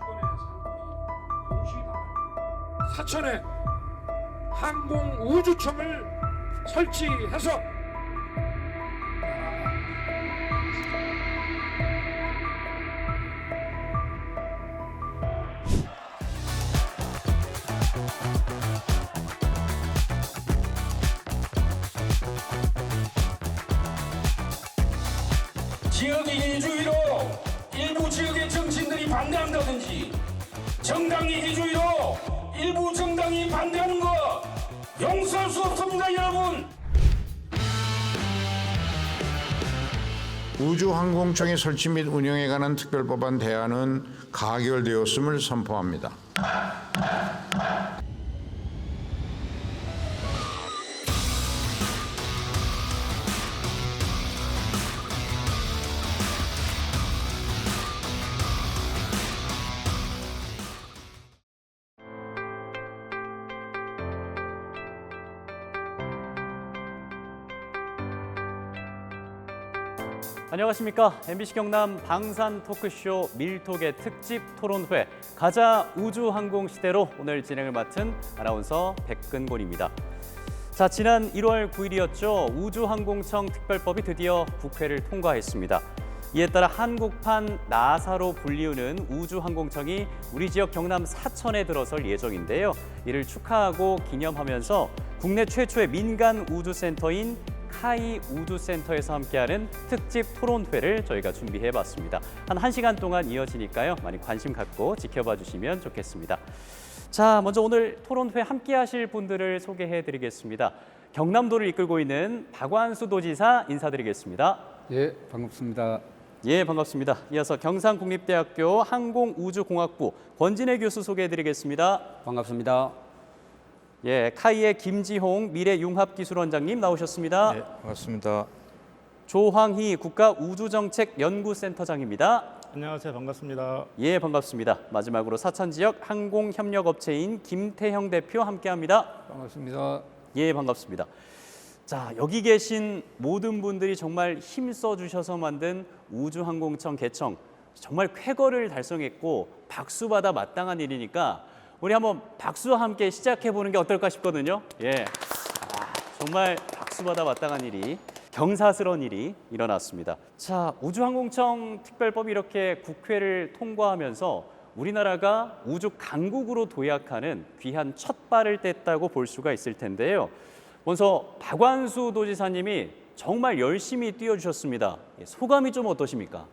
수십건의 사건이 동시에 당할 사천에 항공우주청을 설치해서 지역 이기주의로 일부 지역의 정치인들이 반대한다든지 정당 이기주의로 일부 정당이 반대하는 거 용서할 수 없습니다, 여러분. 우주항공청의 설치 및 운영에 관한 특별법안 대안은 가결되었음을 선포합니다. 안녕하십니까. MBC 경남 방산 토크쇼 밀톡의 특집 토론회 가자 우주항공 시대로 오늘 진행을 맡은 아나운서 백근곤입니다. 자, 지난 1월 9일이었죠. 우주항공청 특별법이 드디어 국회를 통과했습니다. 이에 따라 한국판 나사로 불리우는 우주항공청이 우리 지역 경남 사천에 들어설 예정인데요. 이를 축하하고 기념하면서 국내 최초의 민간 우주센터인 카이 우주센터에서 함께하는 특집 토론회를 저희가 준비해봤습니다. 한 1시간 동안 이어지니까요. 많이 관심 갖고 지켜봐 주시면 좋겠습니다. 자, 먼저 오늘 토론회 함께하실 분들을 소개해드리겠습니다. 경남도를 이끌고 있는 박완수 도지사 인사드리겠습니다. 예, 반갑습니다. 예, 반갑습니다. 이어서 경상국립대학교 항공우주공학부 권진애 교수 소개해드리겠습니다. 반갑습니다. 예, 카이의 김지홍 미래융합기술원장님 나오셨습니다. 네, 반갑습니다. 조황희 국가우주정책연구센터장입니다. 안녕하세요. 반갑습니다. 예, 반갑습니다. 마지막으로 사천지역 항공협력업체인 김태형 대표 함께합니다. 반갑습니다. 예, 반갑습니다. 자, 여기 계신 모든 분들이 정말 힘써 주셔서 만든 우주항공청 개청 정말 쾌거를 달성했고 박수받아 마땅한 일이니까 우리 한번 박수와 함께 시작해 보는 게 어떨까 싶거든요. 예, 정말 박수받아 마땅한 일이 경사스러운 일이 일어났습니다. 자, 우주항공청 특별법이 이렇게 국회를 통과하면서 우리나라가 우주 강국으로 도약하는 귀한 첫 발을 뗐다고 볼 수가 있을 텐데요. 먼저 박완수 도지사님이 정말 열심히 뛰어주셨습니다. 소감이 좀 어떠십니까?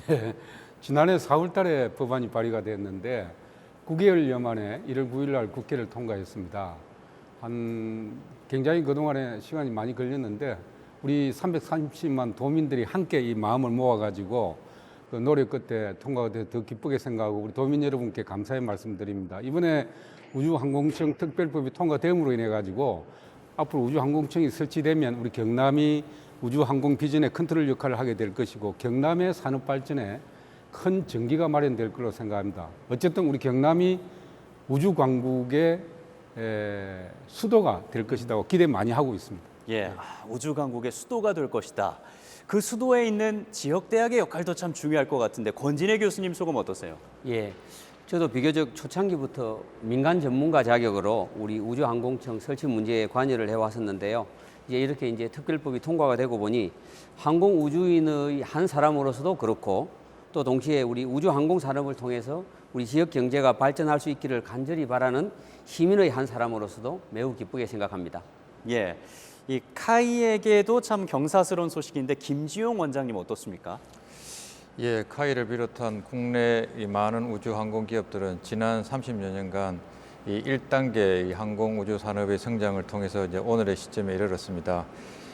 네, 지난해 4월 달에 법안이 발의가 됐는데 9개월여 만에 1월 9일 날 국회를 통과했습니다. 굉장히 그동안에 시간이 많이 걸렸는데 우리 330만 도민들이 함께 이 마음을 모아가지고 그 노력 끝에 통과가 돼서 더 기쁘게 생각하고 우리 도민 여러분께 감사의 말씀드립니다. 이번에 우주항공청 특별법이 통과됨으로 인해 가지고 앞으로 우주항공청이 설치되면 우리 경남이 우주항공 비전의 컨트롤 역할을 하게 될 것이고 경남의 산업 발전에 큰 전기가 마련될 거로 생각합니다. 어쨌든 우리 경남이 우주강국의 수도가 될 것이라고 기대 많이 하고 있습니다. 예, 우주강국의 수도가 될 것이다. 그 수도에 있는 지역대학의 역할도 참 중요할 것 같은데 권진애 교수님 소감 어떠세요? 예, 저도 비교적 초창기부터 민간 전문가 자격으로 우리 우주항공청 설치 문제에 관여를 해왔었는데요. 이제 특별법이 통과가 되고 보니 항공우주인의 한 사람으로서도 그렇고 또 동시에 우리 우주항공 산업을 통해서 우리 지역 경제가 발전할 수 있기를 간절히 바라는 시민의 한 사람으로서도 매우 기쁘게 생각합니다. 예, 이 카이에게도 참 경사스러운 소식인데 김지용 원장님 어떻습니까? 예, 카이를 비롯한 국내 이 많은 우주 항공 기업들은 지난 30여 년간 이 1단계 항공 우주 산업의 성장을 통해서 이제 오늘의 시점에 이르렀습니다.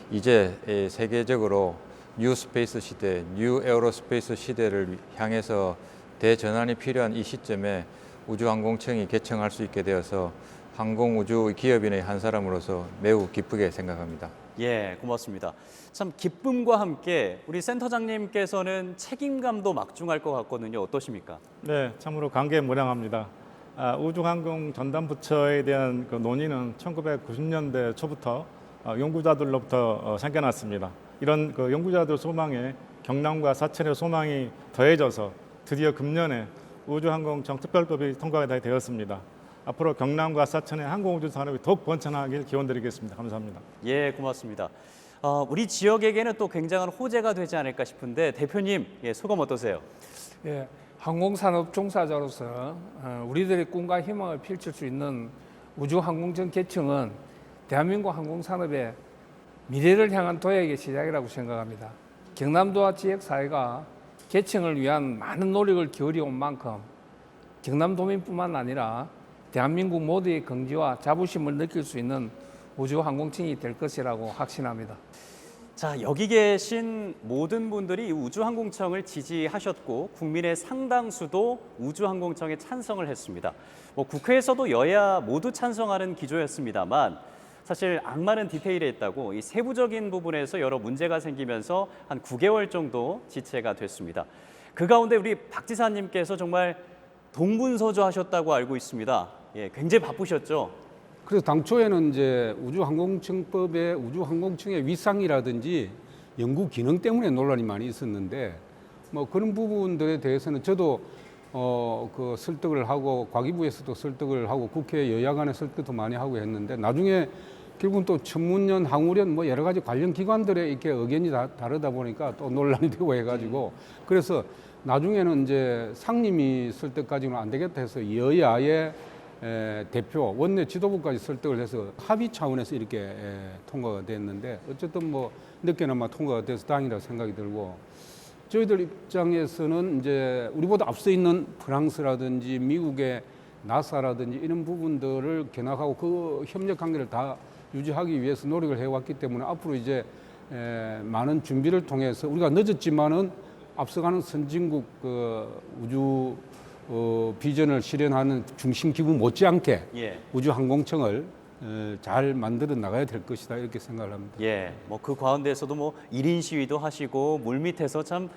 이제 세계적으로 뉴 스페이스 시대, 뉴 에어로스페이스 시대를 향해서 대전환이 필요한 이 시점에 우주항공청이 개청할 수 있게 되어서 항공우주 기업인의 한 사람으로서 매우 기쁘게 생각합니다. 예, 고맙습니다. 참 기쁨과 함께 우리 센터장님께서는 책임감도 막중할 것 같거든요. 어떠십니까? 네, 참으로 감개무량합니다. 우주항공 전담부처에 대한 그 논의는 1990년대 초부터 연구자들로부터 생겨났습니다. 이런 그 연구자들 소망에 경남과 사천의 소망이 더해져서 드디어 금년에 우주항공청 특별법이 통과가 되었습니다. 앞으로 경남과 사천의 항공우주 산업이 더욱 번창하길 기원드리겠습니다. 감사합니다. 예, 고맙습니다. 우리 지역에게는 또 굉장한 호재가 되지 않을까 싶은데 대표님, 예, 소감 어떠세요? 예, 항공산업 종사자로서 우리들의 꿈과 희망을 펼칠 수 있는 우주항공청 개청은 대한민국 항공산업의 미래를 향한 도약의 시작이라고 생각합니다. 경남도와 지역사회가 개청을 위한 많은 노력을 기울여온 만큼 경남도민뿐만 아니라 대한민국 모두의 긍지와 자부심을 느낄 수 있는 우주항공청이 될 것이라고 확신합니다. 자, 여기 계신 모든 분들이 이 우주항공청을 지지하셨고 국민의 상당수도 우주항공청에 찬성을 했습니다. 국회에서도 여야 모두 찬성하는 기조였습니다만 사실 악마는 디테일에 있다고 이 세부적인 부분에서 여러 문제가 생기면서 한 9개월 정도 지체가 됐습니다. 그 가운데 우리 박 지사님께서 정말 동분서주하셨다고 알고 있습니다. 예, 굉장히 바쁘셨죠? 그래서 당초에는 이제 우주항공청법의 우주항공청의 위상이라든지 연구 기능 때문에 논란이 많이 있었는데 뭐 그런 부분들에 대해서는 저도 그 설득을 하고 과기부에서도 설득을 하고 국회 여야 간에 설득도 많이 하고 했는데 나중에 결국은 또 천문연, 항우련 뭐 여러 가지 관련 기관들의 이렇게 의견이 다르다 보니까 또 논란이 되고 해가지고 그래서 나중에는 이제 상임위 설득까지는 안 되겠다 해서 여야의 대표, 원내 지도부까지 설득을 해서 합의 차원에서 이렇게 통과가 됐는데 어쨌든 뭐 늦게나마 통과가 돼서 다행이라고 생각이 들고 저희들 입장에서는 이제 우리보다 앞서 있는 프랑스라든지 미국의 나사라든지 이런 부분들을 견학하고 그 협력 관계를 다 유지하기 위해서 노력을 해왔기 때문에 앞으로 이제 많은 준비를 통해서 우리가 늦었지만은 앞서가는 선진국 그 우주 비전을 실현하는 중심 기구 못지않게 예. 우주항공청을 잘 만들어 나가야 될 것이다 이렇게 생각을 합니다. 예, 뭐 그 가운데서도 뭐 1인 시위도 하시고 물밑에서 참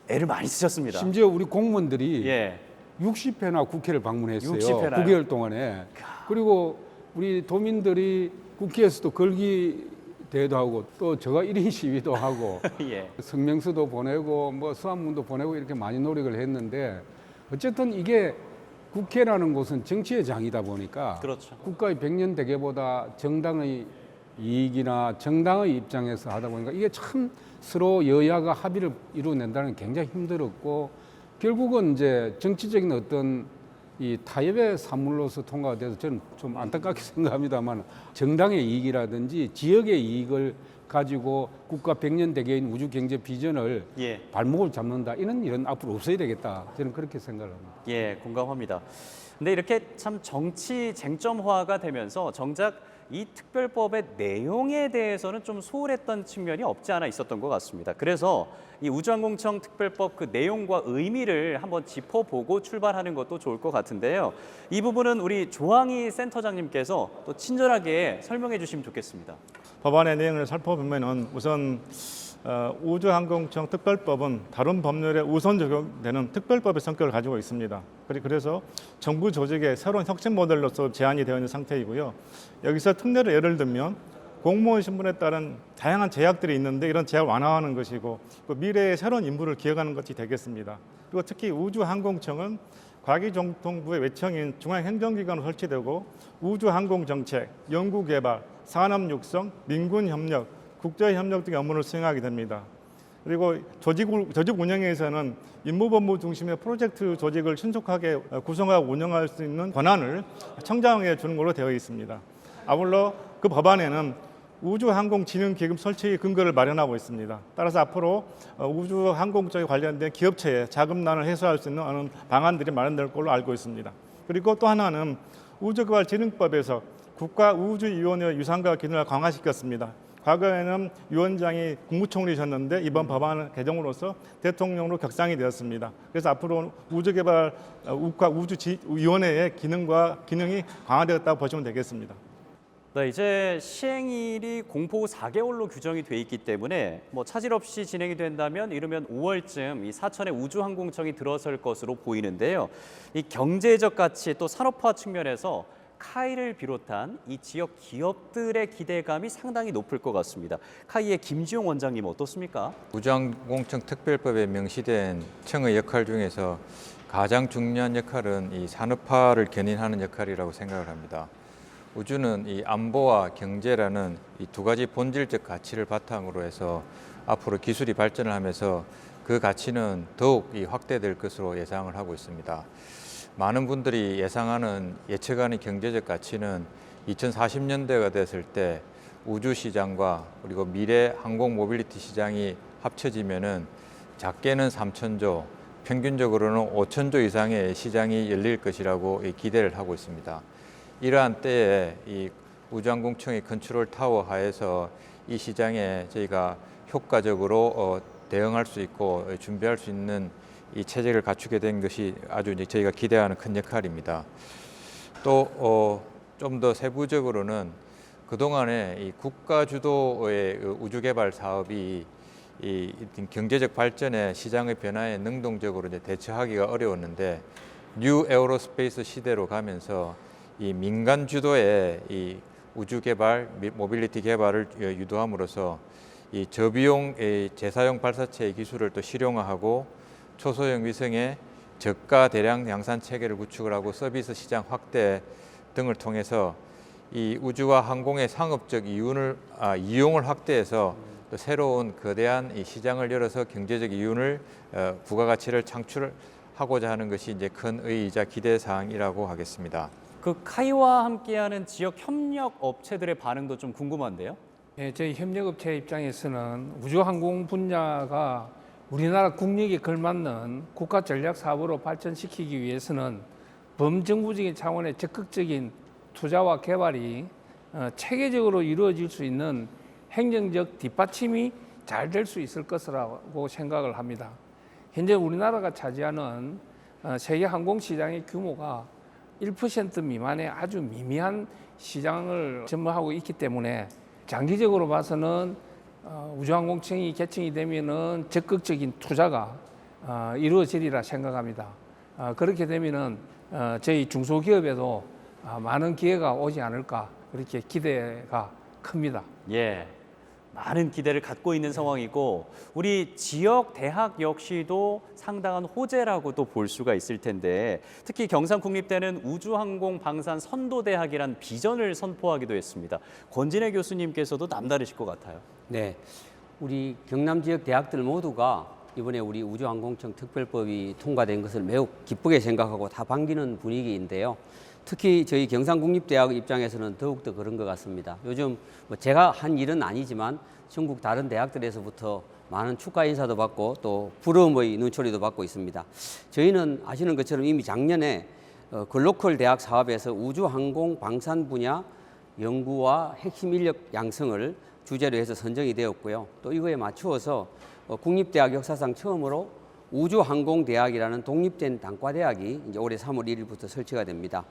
애를 많이 쓰셨습니다. 심지어 우리 공무원들이 예. 60회나 국회를 방문했어요. 60회나요? 9개월 동안에. 그리고 우리 도민들이 국회에서도 걸기 대회도 하고 또 제가 1인 시위도 하고 예. 성명서도 보내고 뭐 수합문도 보내고 이렇게 많이 노력을 했는데 어쨌든 이게 국회라는 곳은 정치의 장이다 보니까 그렇죠. 국가의 100년 대계보다 정당의 이익이나 정당의 입장에서 하다 보니까 이게 참 서로 여야가 합의를 이루어낸다는 게 굉장히 힘들었고 결국은 이제 정치적인 어떤 이 타협의 산물로서 통과가 돼서 저는 좀 안타깝게 생각합니다만 정당의 이익이라든지 지역의 이익을 가지고 국가 100년 대계인 우주 경제 비전을 예. 발목을 잡는다 이런 일은 앞으로 없어야 되겠다 저는 그렇게 생각을 합니다. 예, 공감합니다. 근데 이렇게 참 정치 쟁점화가 되면서 정작 이 특별법의 내용에 대해서는 좀 소홀했던 측면이 없지 않아 있었던 것 같습니다. 그래서 이 우주항공청 특별법 그 내용과 의미를 한번 짚어보고 출발하는 것도 좋을 것 같은데요. 이 부분은 우리 조항희 센터장님께서 또 친절하게 설명해 주시면 좋겠습니다. 법안의 내용을 살펴보면은 우선 우주항공청 특별법은 다른 법률에 우선 적용되는 특별법의 성격을 가지고 있습니다. 그래서 정부 조직의 새로운 혁신 모델로서 제안이 되어 있는 상태이고요. 여기서 특례를 예를 들면 공무원 신분에 따른 다양한 제약들이 있는데 이런 제약을 완화하는 것이고 그 미래의 새로운 인물을 기획하는 것이 되겠습니다. 그리고 특히 우주항공청은 과기정통부의 외청인 중앙행정기관으로 설치되고 우주항공정책, 연구개발, 산업육성, 민군협력, 국제협력 등의 업무를 수행하게 됩니다. 그리고 조직 운영에서는 임무본부 중심의 프로젝트 조직을 신속하게 구성하고 운영할 수 있는 권한을 청장에게 주는 걸로 되어 있습니다. 아울러 그 법안에는 우주항공진흥기금 설치 근거를 마련하고 있습니다. 따라서 앞으로 우주항공청에 관련된 기업체의 자금난을 해소할 수 있는 방안들이 마련될 걸로 알고 있습니다. 그리고 또 하나는 우주개발진흥법에서 국가우주위원회 유상과 기능을 강화시켰습니다. 과거에는 위원장이 국무총리셨는데 이번 법안 개정으로서 대통령으로 격상이 되었습니다. 그래서 앞으로 우주개발 국가우주위원회의 기능이 강화되었다고 보시면 되겠습니다. 네, 이제 시행일이 공포 후 4개월로 규정이 돼 있기 때문에 뭐 차질 없이 진행이 된다면 이르면 5월쯤 이 사천의 우주항공청이 들어설 것으로 보이는데요. 이 경제적 가치 또 산업화 측면에서 카이를 비롯한 이 지역 기업들의 기대감이 상당히 높을 것 같습니다. 카이의 김지용 원장님 어떻습니까? 우주항공청 특별법에 명시된 청의 역할 중에서 가장 중요한 역할은 이 산업화를 견인하는 역할이라고 생각을 합니다. 우주는 이 안보와 경제라는 이 두 가지 본질적 가치를 바탕으로 해서 앞으로 기술이 발전을 하면서 그 가치는 더욱 확대될 것으로 예상을 하고 있습니다. 많은 분들이 예측하는 경제적 가치는 2040년대가 됐을 때 우주 시장과 그리고 미래 항공 모빌리티 시장이 합쳐지면은 작게는 3천조, 평균적으로는 5천조 이상의 시장이 열릴 것이라고 기대를 하고 있습니다. 이러한 때에 이 우주항공청의 컨트롤 타워 하에서 이 시장에 저희가 효과적으로 대응할 수 있고 준비할 수 있는 이 체제를 갖추게 된 것이 아주 저희가 기대하는 큰 역할입니다. 또 좀 더 세부적으로는 그동안에 이 국가 주도의 우주 개발 사업이 이 경제적 발전에 시장의 변화에 능동적으로 대처하기가 어려웠는데 뉴 에어로스페이스 시대로 가면서 이 민간 주도의 이 우주 개발, 모빌리티 개발을 유도함으로써 이 저비용 재사용 발사체의 기술을 또 실용화하고 초소형 위성의 저가 대량 양산 체계를 구축을 하고 서비스 시장 확대 등을 통해서 이 우주와 항공의 상업적 이용을 확대해서 또 새로운 거대한 이 시장을 열어서 경제적 이윤을 부가가치를 창출하고자 하는 것이 이제 큰 의의이자 기대 사항이라고 하겠습니다. 그 카이와 함께하는 지역 협력 업체들의 반응도 좀 궁금한데요. 예, 저희 협력업체 입장에서는 우주항공 분야가 우리나라 국력에 걸맞는 국가 전략 사업으로 발전시키기 위해서는 범정부적인 차원의 적극적인 투자와 개발이 체계적으로 이루어질 수 있는 행정적 뒷받침이 잘 될 수 있을 것이라고 생각을 합니다. 현재 우리나라가 차지하는 세계 항공 시장의 규모가 1% 미만의 아주 미미한 시장을 점유하고 있기 때문에 장기적으로 봐서는 우주항공청이 개청이 되면은 적극적인 투자가 이루어지리라 생각합니다. 그렇게 되면은 저희 중소기업에도 많은 기회가 오지 않을까 그렇게 기대가 큽니다. 예, 많은 기대를 갖고 있는 상황이고 우리 지역 대학 역시도 상당한 호재라고도 볼 수가 있을 텐데 특히 경상국립대는 우주항공 방산 선도대학이란 비전을 선포하기도 했습니다. 권진애 교수님께서도 남다르실 것 같아요. 네, 우리 경남 지역 대학들 모두가 이번에 우리 우주항공청 특별법이 통과된 것을 매우 기쁘게 생각하고 다 반기는 분위기인데요. 특히 저희 경상국립대학 입장에서는 더욱더 그런 것 같습니다. 요즘 제가 한 일은 아니지만 전국 다른 대학들에서부터 많은 축하 인사도 받고 또 부러움의 눈초리도 받고 있습니다. 저희는 아시는 것처럼 이미 작년에 글로컬 대학 사업에서 우주항공 방산 분야 연구와 핵심 인력 양성을 주제로 해서 선정이 되었고요. 또 이거에 맞추어서 국립대학 역사상 처음으로 우주항공대학이라는 독립된 단과대학이 이제 올해 3월 1일부터 설치가 됩니다.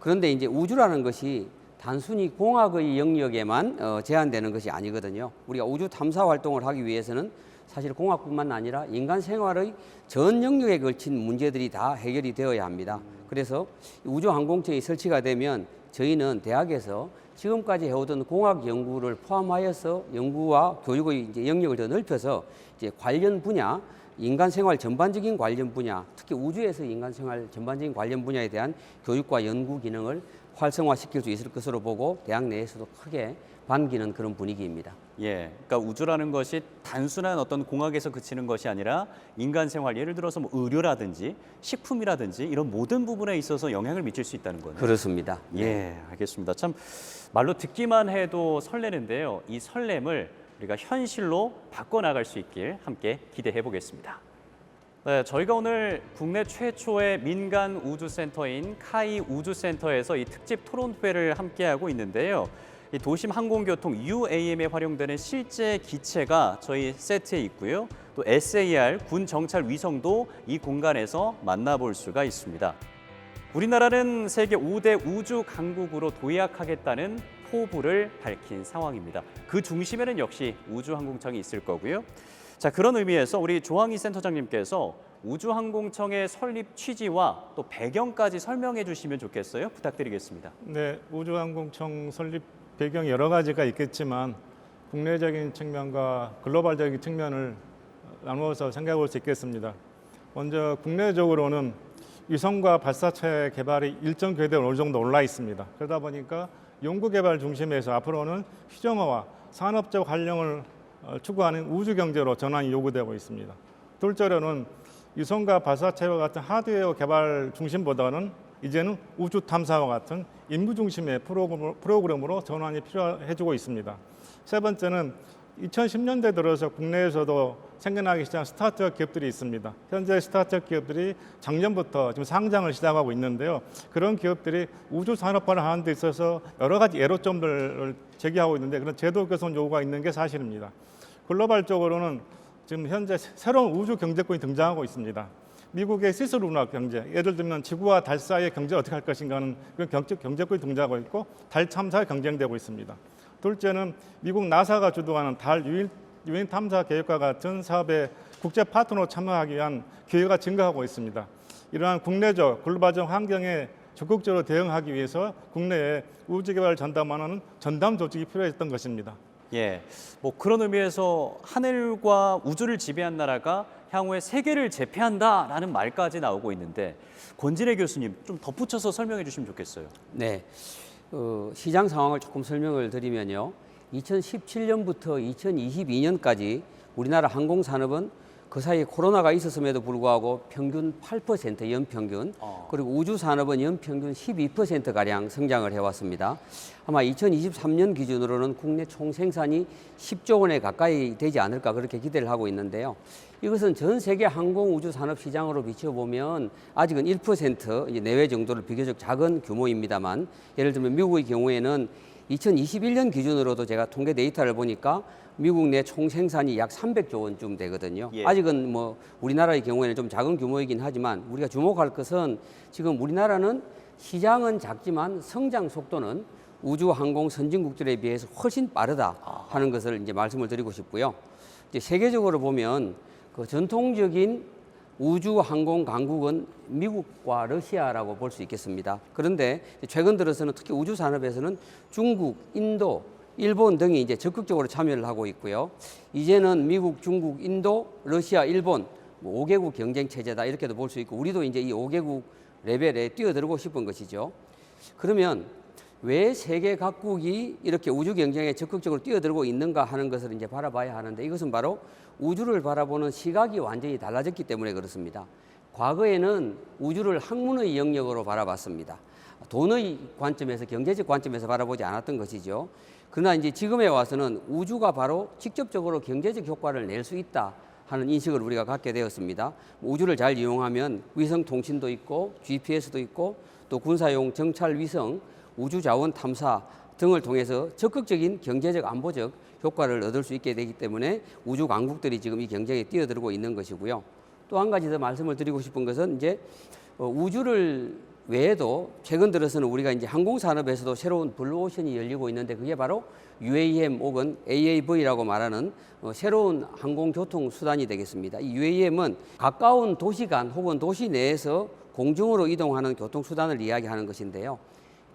그런데 이제 우주라는 것이 단순히 공학의 영역에만 제한되는 것이 아니거든요. 우리가 우주 탐사 활동을 하기 위해서는 사실 공학뿐만 아니라 인간 생활의 전 영역에 걸친 문제들이 다 해결이 되어야 합니다. 그래서 우주항공청이 설치가 되면 저희는 대학에서 지금까지 해오던 공학 연구를 포함하여서 연구와 교육의 이제 영역을 더 넓혀서 이제 관련 분야, 인간 생활 전반적인 관련 분야, 특히 우주에서 인간 생활 전반적인 관련 분야에 대한 교육과 연구 기능을 활성화시킬 수 있을 것으로 보고 대학 내에서도 크게 반기는 그런 분위기입니다. 예, 그러니까 우주라는 것이 단순한 어떤 공학에서 그치는 것이 아니라 인간 생활, 예를 들어서 뭐 의료라든지 식품이라든지 이런 모든 부분에 있어서 영향을 미칠 수 있다는 거네요. 그렇습니다. 예, 알겠습니다. 참 말로 듣기만 해도 설레는데요. 이 설렘을 우리가 현실로 바꿔나갈 수 있길 함께 기대해 보겠습니다. 네, 저희가 오늘 국내 최초의 민간 우주센터인 카이 우주센터에서 이 특집 토론회를 함께하고 있는데요. 이 도심 항공교통 UAM에 활용되는 실제 기체가 저희 세트에 있고요. 또 SAR 군 정찰 위성도 이 공간에서 만나볼 수가 있습니다. 우리나라는 세계 5대 우주 강국으로 도약하겠다는 포부를 밝힌 상황입니다. 그 중심에는 역시 우주항공청이 있을 거고요. 자, 그런 의미에서 우리 조항희 센터장님께서 우주항공청의 설립 취지와 또 배경까지 설명해 주시면 좋겠어요. 부탁드리겠습니다. 네, 우주항공청 설립 배경이 여러 가지가 있겠지만 국내적인 측면과 글로벌적인 측면을 나누어서 생각해 볼 수 있겠습니다. 먼저 국내적으로는 위성과 발사체 개발이 일정 궤도에 어느 정도 올라 있습니다. 그러다 보니까 연구개발 중심에서 앞으로는 휴정화와 산업적 활용을 추구하는 우주 경제로 전환이 요구되고 있습니다. 둘째로는 위성과 발사체와 같은 하드웨어 개발 중심보다는 이제는 우주 탐사와 같은 임무 중심의 프로그램으로 전환이 필요해지고 있습니다. 세 번째는 2010년대 들어서 국내에서도 생겨나기 시작한 스타트업 기업들이 있습니다. 현재 스타트업 기업들이 작년부터 지금 상장을 시작하고 있는데요. 그런 기업들이 우주 산업화를 하는 데 있어서 여러 가지 애로점들을 제기하고 있는데 그런 제도 개선 요구가 있는 게 사실입니다. 글로벌적으로는 지금 현재 새로운 우주 경제권이 등장하고 있습니다. 미국의 시스루나 경제, 예를 들면 지구와 달 사이의 경제를 어떻게 할 것인가 하는 그런 경제권이 등장하고 있고 달 탐사가 경쟁되고 있습니다. 둘째는 미국 나사가 주도하는 달 유인 탐사 계획과 같은 사업에 국제 파트너로 참여하기 위한 기회가 증가하고 있습니다. 이러한 국내적 글로벌적 환경에 적극적으로 대응하기 위해서 국내에 우주 개발을 전담하는 전담 조직이 필요했던 것입니다. 예, 뭐 그런 의미에서 하늘과 우주를 지배한 나라가 향후에 세계를 제패한다라는 말까지 나오고 있는데 권진애 교수님 좀 덧붙여서 설명해 주시면 좋겠어요. 네, 시장 상황을 조금 설명을 드리면요. 2017년부터 2022년까지 우리나라 항공산업은 그 사이에 코로나가 있었음에도 불구하고 평균 8% 연평균, 그리고 우주산업은 연평균 12%가량 성장을 해왔습니다. 아마 2023년 기준으로는 국내 총생산이 10조 원에 가까이 되지 않을까 그렇게 기대를 하고 있는데요. 이것은 전 세계 항공우주산업 시장으로 비춰보면 아직은 1% 내외 정도로 비교적 작은 규모입니다만, 예를 들면 미국의 경우에는 2021년 기준으로도 제가 통계 데이터를 보니까 미국 내 총생산이 약 300조 원쯤 되거든요. 예. 아직은 뭐 우리나라의 경우에는 좀 작은 규모이긴 하지만 우리가 주목할 것은 지금 우리나라는 시장은 작지만 성장 속도는 우주 항공 선진국들에 비해서 훨씬 빠르다 하는 것을 이제 말씀을 드리고 싶고요. 이제 세계적으로 보면 그 전통적인 우주 항공 강국은 미국과 러시아라고 볼 수 있겠습니다. 그런데 최근 들어서는 특히 우주 산업에서는 중국, 인도, 일본 등이 이제 적극적으로 참여를 하고 있고요. 이제는 미국, 중국, 인도, 러시아, 일본 5개국 경쟁 체제다 이렇게도 볼 수 있고, 우리도 이제 이 5개국 레벨에 뛰어들고 싶은 것이죠. 그러면 왜 세계 각국이 이렇게 우주 경쟁에 적극적으로 뛰어들고 있는가 하는 것을 이제 바라봐야 하는데, 이것은 바로 우주를 바라보는 시각이 완전히 달라졌기 때문에 그렇습니다. 과거에는 우주를 학문의 영역으로 바라봤습니다. 돈의 관점에서, 경제적 관점에서 바라보지 않았던 것이죠. 그러나 이제 지금에 와서는 우주가 바로 직접적으로 경제적 효과를 낼 수 있다 하는 인식을 우리가 갖게 되었습니다. 우주를 잘 이용하면 위성 통신도 있고 GPS도 있고 또 군사용 정찰 위성, 우주 자원 탐사 등을 통해서 적극적인 경제적 안보적 효과를 얻을 수 있게 되기 때문에 우주 강국들이 지금 이 경쟁에 뛰어들고 있는 것이고요. 또 한 가지 더 말씀을 드리고 싶은 것은 이제 우주를 외에도 최근 들어서는 우리가 이제 항공산업에서도 새로운 블루오션이 열리고 있는데, 그게 바로 UAM 혹은 AAV라고 말하는 새로운 항공교통 수단이 되겠습니다. 이 UAM은 가까운 도시 간 혹은 도시 내에서 공중으로 이동하는 교통수단을 이야기하는 것인데요.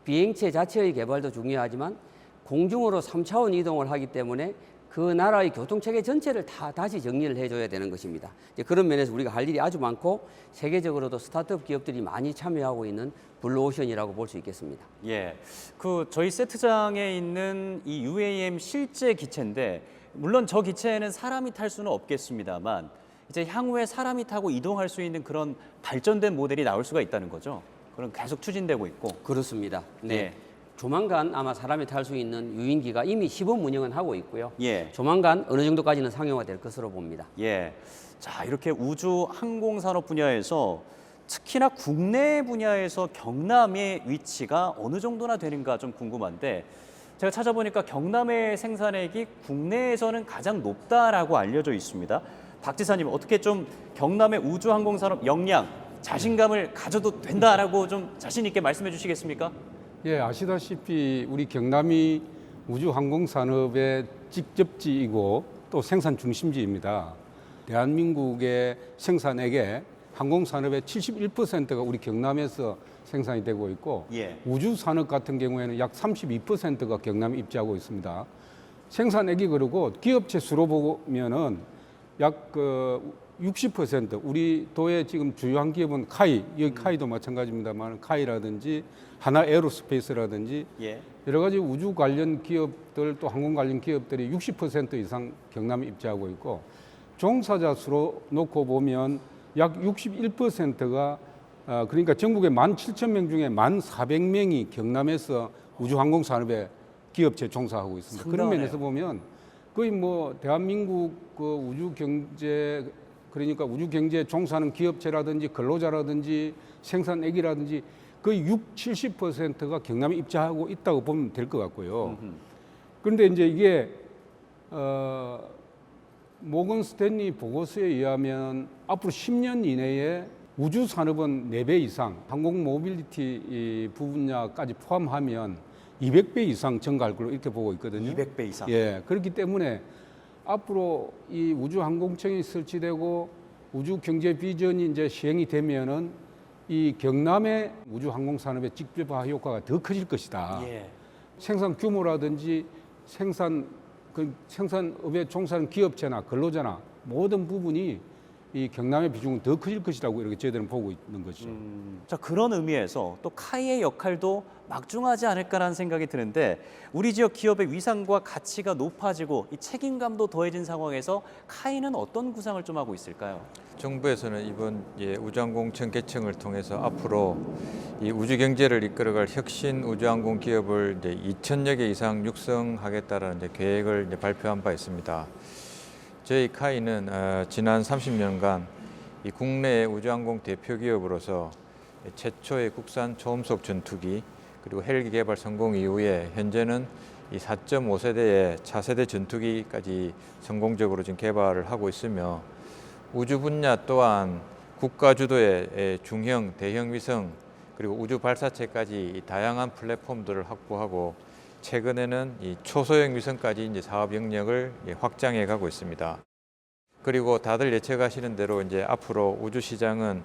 비행체 자체의 개발도 중요하지만 공중으로 3차원 이동을 하기 때문에 그 나라의 교통체계 전체를 다시 정리를 해줘야 되는 것입니다. 그런 면에서 우리가 할 일이 아주 많고 세계적으로도 스타트업 기업들이 많이 참여하고 있는 블루오션이라고 볼 수 있겠습니다. 예, 그 저희 세트장에 있는 이 UAM 실제 기체인데, 물론 저 기체에는 사람이 탈 수는 없겠습니다만 이제 향후에 사람이 타고 이동할 수 있는 그런 발전된 모델이 나올 수가 있다는 거죠. 그럼 계속 추진되고 있고. 그렇습니다. 네. 예. 조만간 아마 사람이 탈 수 있는 유인기가 이미 시범 운영은 하고 있고요. 예. 조만간 어느 정도까지는 상용화될 것으로 봅니다. 예. 자, 이렇게 우주 항공 산업 분야에서 특히나 국내 분야에서 경남의 위치가 어느 정도나 되는가 좀 궁금한데, 제가 찾아보니까 경남의 생산액이 국내에서는 가장 높다라고 알려져 있습니다. 박 지사님, 어떻게 좀 경남의 우주 항공 산업 역량, 자신감을 가져도 된다라고 좀 자신 있게 말씀해 주시겠습니까? 예, 아시다시피 우리 경남이 우주 항공 산업의 직접지이고 또 생산 중심지입니다. 대한민국의 생산액의 항공 산업의 71%가 우리 경남에서 생산이 되고 있고, 예. 우주 산업 같은 경우에는 약 32%가 경남에 입지하고 있습니다. 생산액이 그러고 기업체 수로 보면은 약 60% 우리 도의 지금 주요한 기업은 카이, 여기 카이도 마찬가지입니다만 카이라든지 하나 에어로스페이스라든지 예. 여러 가지 우주 관련 기업들 또 항공 관련 기업들이 60% 이상 경남에 입지하고 있고 종사자 수로 놓고 보면 약 61%가 그러니까 전국에 17,000명 중에 1,400명이 경남에서 우주항공 산업에 기업체 종사하고 있습니다. 그런 상당하네요. 면에서 보면 거의 뭐 대한민국 그 우주 경제 그러니까 우주 경제에 종사하는 기업체라든지 근로자라든지 생산액이라든지 거의 70%가 경남에 입지하고 있다고 보면 될 것 같고요. 그런데 이제 이게 모건 스탠리 보고서에 의하면 앞으로 10년 이내에 우주 산업은 4배 이상, 항공 모빌리티 이 분야까지 포함하면 200배 이상 증가할 걸로 이렇게 보고 있거든요. 200배 이상. 예, 그렇기 때문에 앞으로 이 우주항공청이 설치되고 우주 경제 비전이 이제 시행이 되면은 이 경남의 우주항공 산업의 직접화 효과가 더 커질 것이다. 예. 생산 규모라든지 생산업에 종사하는 기업체나 근로자나 모든 부분이 이 경남의 비중은 더 커질 것이라고 이렇게 저희들은 보고 있는 것이죠. 자, 그런 의미에서 또 카이의 역할도 막중하지 않을까라는 생각이 드는데 우리 지역 기업의 위상과 가치가 높아지고 이 책임감도 더해진 상황에서 카이는 어떤 구상을 좀 하고 있을까요? 정부에서는 이번 우주항공청 개청을 통해서 앞으로 이 우주 경제를 이끌어갈 혁신 우주항공 기업을 이제 2,000여 개 이상 육성하겠다라는 이제 계획을 이제 발표한 바 있습니다. 저희 카이는 지난 30년간 이 국내 우주항공 대표 기업으로서 최초의 국산 초음속 전투기 그리고 헬기 개발 성공 이후에 현재는 이 4.5세대의 차세대 전투기까지 성공적으로 지금 개발을 하고 있으며 우주 분야 또한 국가 주도의 중형, 대형 위성 그리고 우주 발사체까지 이 다양한 플랫폼들을 확보하고 최근에는 이 초소형 위성까지 이제 사업 영역을 확장해 가고 있습니다. 그리고 다들 예측하시는 대로 이제 앞으로 우주 시장은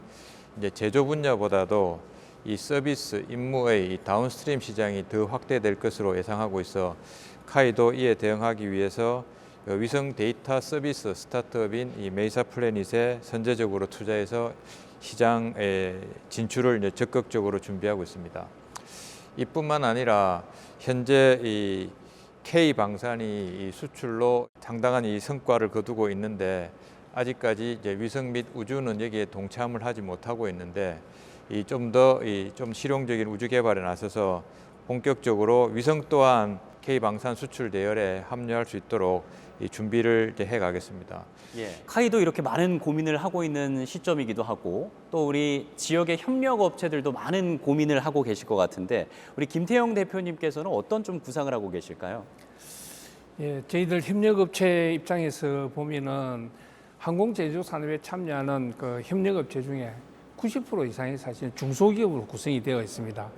이제 제조 분야보다도 이 서비스, 임무의 이 다운스트림 시장이 더 확대될 것으로 예상하고 있어 카이도 이에 대응하기 위해서 위성 데이터 서비스 스타트업인 이 메이사 플래닛에 선제적으로 투자해서 시장의 진출을 이제 적극적으로 준비하고 있습니다. 이뿐만 아니라 현재 이 K 방산이 이 수출로 상당한 이 성과를 거두고 있는데 아직까지 이제 위성 및 우주는 여기에 동참을 하지 못하고 있는데 이 좀 더 좀 실용적인 우주 개발에 나서서 본격적으로 위성 또한 K 방산 수출 대열에 합류할 수 있도록 이 준비를 이제 해가겠습니다. 예. 카이도 이렇게 많은 고민을 하고 있는 시점이기도 하고 또 우리 지역의 협력 업체들도 많은 고민을 하고 계실 것 같은데 우리 김태형 대표님께서는 어떤 좀 구상을 하고 계실까요? 예, 저희들 협력업체 입장에서 보면은 항공 제조 산업에 참여하는 그 협력업체 중에 90% 이상이 사실 중소기업으로 구성이 되어 있습니다.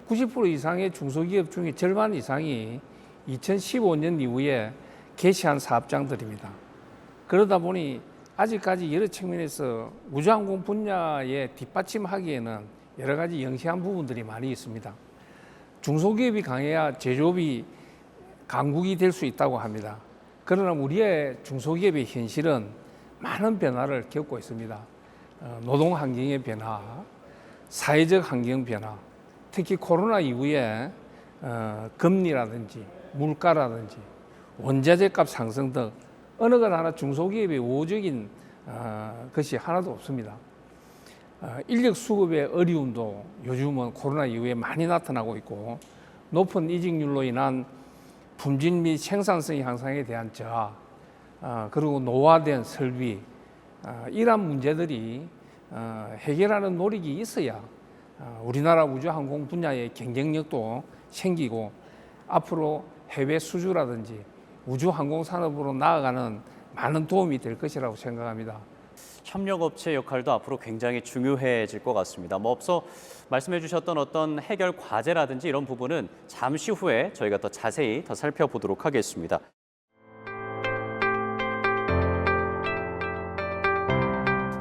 90% 이상의 중소기업 중에 절반 이상이 2015년 이후에 개시한 사업장들입니다. 그러다 보니 아직까지 여러 측면에서 우주항공 분야에 뒷받침하기에는 여러 가지 영시한 부분들이 많이 있습니다. 중소기업이 강해야 제조업이 강국이 될 수 있다고 합니다. 그러나 우리의 중소기업의 현실은 많은 변화를 겪고 있습니다. 노동 환경의 변화, 사회적 환경 변화, 특히 코로나 이후에 금리라든지 물가라든지 원자재 값 상승 등 어느 것 하나 중소기업의 우호적인 것이 하나도 없습니다. 인력 수급의 어려움도 요즘은 코로나 이후에 많이 나타나고 있고 높은 이직률로 인한 품질 및 생산성 향상에 대한 저하, 그리고 노화된 설비, 이러한 문제들이 해결하는 노력이 있어야 우리나라 우주항공 분야의 경쟁력도 생기고 앞으로 해외 수주라든지 우주항공 산업으로 나아가는 많은 도움이 될 것이라고 생각합니다. 협력업체 역할도 앞으로 굉장히 중요해질 것 같습니다. 앞서 말씀해 주셨던 어떤 해결 과제라든지 이런 부분은 잠시 후에 저희가 더 자세히 더 살펴보도록 하겠습니다.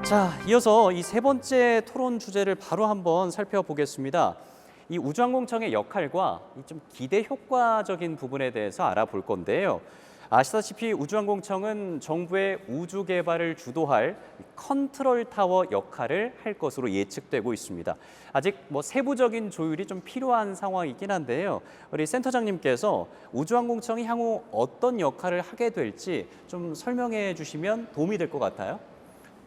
자, 이어서 이 세 번째 토론 주제를 바로 한번 살펴보겠습니다. 이 우주항공청의 역할과 좀 기대 효과적인 부분에 대해서 알아볼 건데요. 아시다시피 우주항공청은 정부의 우주 개발을 주도할 컨트롤 타워 역할을 할 것으로 예측되고 있습니다. 아직 세부적인 조율이 좀 필요한 상황이긴 한데요. 우리 센터장님께서 우주항공청이 향후 어떤 역할을 하게 될지 좀 설명해 주시면 도움이 될 것 같아요.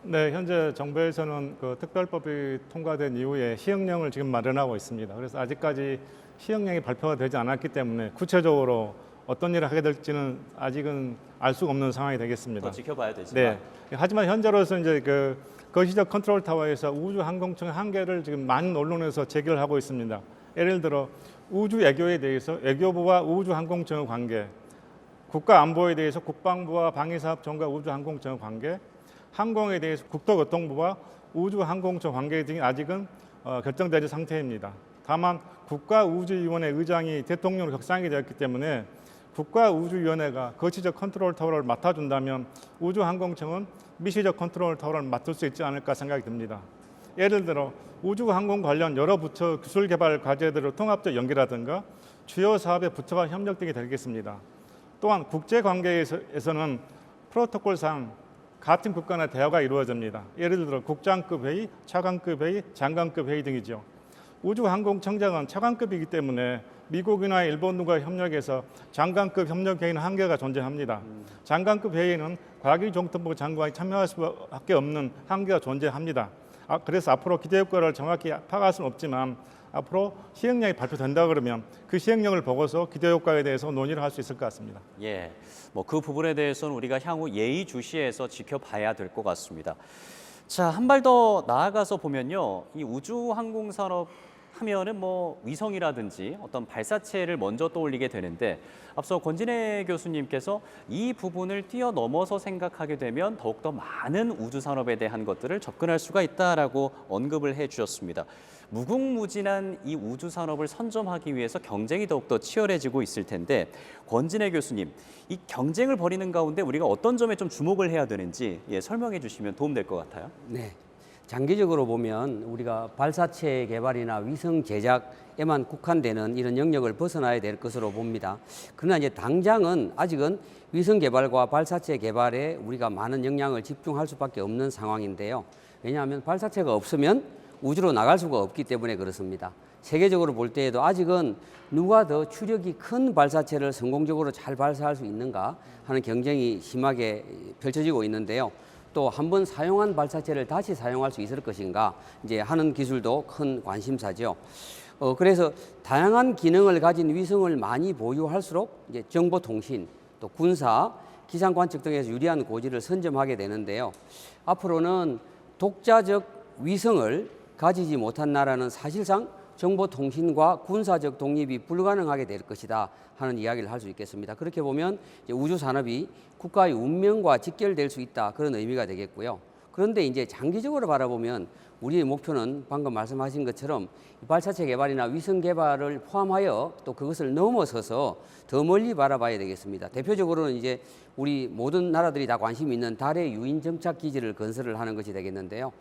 네, 현재 정부에서는 그 특별법이 통과된 이후에 시행령을 지금 마련하고 있습니다. 그래서 아직까지 시행령이 발표가 되지 않았기 때문에 구체적으로 어떤 일을 하게 될지는 아직은 알 수가 없는 상황이 되겠습니다. 더 지켜봐야 되지만. 네. 하지만 현재로서 이제 그 거시적 컨트롤 타워에서 우주항공청의 한계를 지금 많은 언론에서 제기를 하고 있습니다. 예를 들어 우주 외교에 대해서 외교부와 우주항공청의 관계, 국가 안보에 대해서 국방부와 방위사업청과 우주항공청의 관계, 항공에 대해서 국토교통부와 우주항공청 관계 등이 아직은 결정되지 상태입니다. 다만 국가우주위원회 의장이 대통령으로 격상이 되었기 때문에 국가우주위원회가 거시적 컨트롤 타워를 맡아준다면 우주항공청은 미시적 컨트롤 타워를 맡을 수 있지 않을까 생각이 듭니다. 예를 들어 우주항공 관련 여러 부처 기술 개발 과제들을 통합적 연계라든가 주요 사업의 부처가 협력 등이 되겠습니다. 또한 국제관계에서는 프로토콜상 같은 국가 내 대화가 이루어집니다. 예를 들어 국장급 회의, 차관급 회의, 장관급 회의 등이죠. 우주항공청장은 차관급이기 때문에 미국이나 일본과 협력해서 장관급 협력 회의는 한계가 존재합니다. 장관급 회의는 과기정통부 장관이 참여할 수밖에 없는 한계가 존재합니다. 그래서 앞으로 기대 효과를 정확히 파악할 수는 없지만 앞으로 시행령이 발표된다 그러면 그 시행령을 보고서 기대 효과에 대해서 논의를 할 수 있을 것 같습니다. 예, 그 부분에 대해서는 우리가 향후 예의주시해서 지켜봐야 될 것 같습니다. 자, 한 발 더 나아가서 보면요, 이 우주항공산업 하면은 위성이라든지 어떤 발사체를 먼저 떠올리게 되는데 앞서 권진애 교수님께서 이 부분을 뛰어넘어서 생각하게 되면 더욱더 많은 우주 산업에 대한 것들을 접근할 수가 있다라고 언급을 해주셨습니다. 무궁무진한 이 우주 산업을 선점하기 위해서 경쟁이 더욱더 치열해지고 있을 텐데 권진애 교수님, 이 경쟁을 벌이는 가운데 우리가 어떤 점에 좀 주목을 해야 되는지 설명해 주시면 도움될 것 같아요. 네. 장기적으로 보면 우리가 발사체 개발이나 위성 제작에만 국한되는 이런 영역을 벗어나야 될 것으로 봅니다. 그러나 이제 당장은 아직은 위성 개발과 발사체 개발에 우리가 많은 영향을 집중할 수밖에 없는 상황인데요. 왜냐하면 발사체가 없으면 우주로 나갈 수가 없기 때문에 그렇습니다. 세계적으로 볼 때에도 아직은 누가 더 추력이 큰 발사체를 성공적으로 잘 발사할 수 있는가 하는 경쟁이 심하게 펼쳐지고 있는데요. 또 한 번 사용한 발사체를 다시 사용할 수 있을 것인가 이제 하는 기술도 큰 관심사죠. 그래서 다양한 기능을 가진 위성을 많이 보유할수록 이제 정보통신, 또 군사, 기상 관측 등에서 유리한 고지를 선점하게 되는데요. 앞으로는 독자적 위성을 가지지 못한 나라는 사실상 정보통신과 군사적 독립이 불가능하게 될 것이다 하는 이야기를 할 수 있겠습니다. 그렇게 보면 이제 우주 산업이 국가의 운명과 직결될 수 있다, 그런 의미가 되겠고요. 그런데 이제 장기적으로 바라보면 우리의 목표는 방금 말씀하신 것처럼 발사체 개발이나 위성 개발을 포함하여 또 그것을 넘어서서 더 멀리 바라봐야 되겠습니다. 대표적으로는 이제 우리 모든 나라들이 다 관심 있는 달의 유인 정착 기지를 건설을 하는 것이 되겠는데요.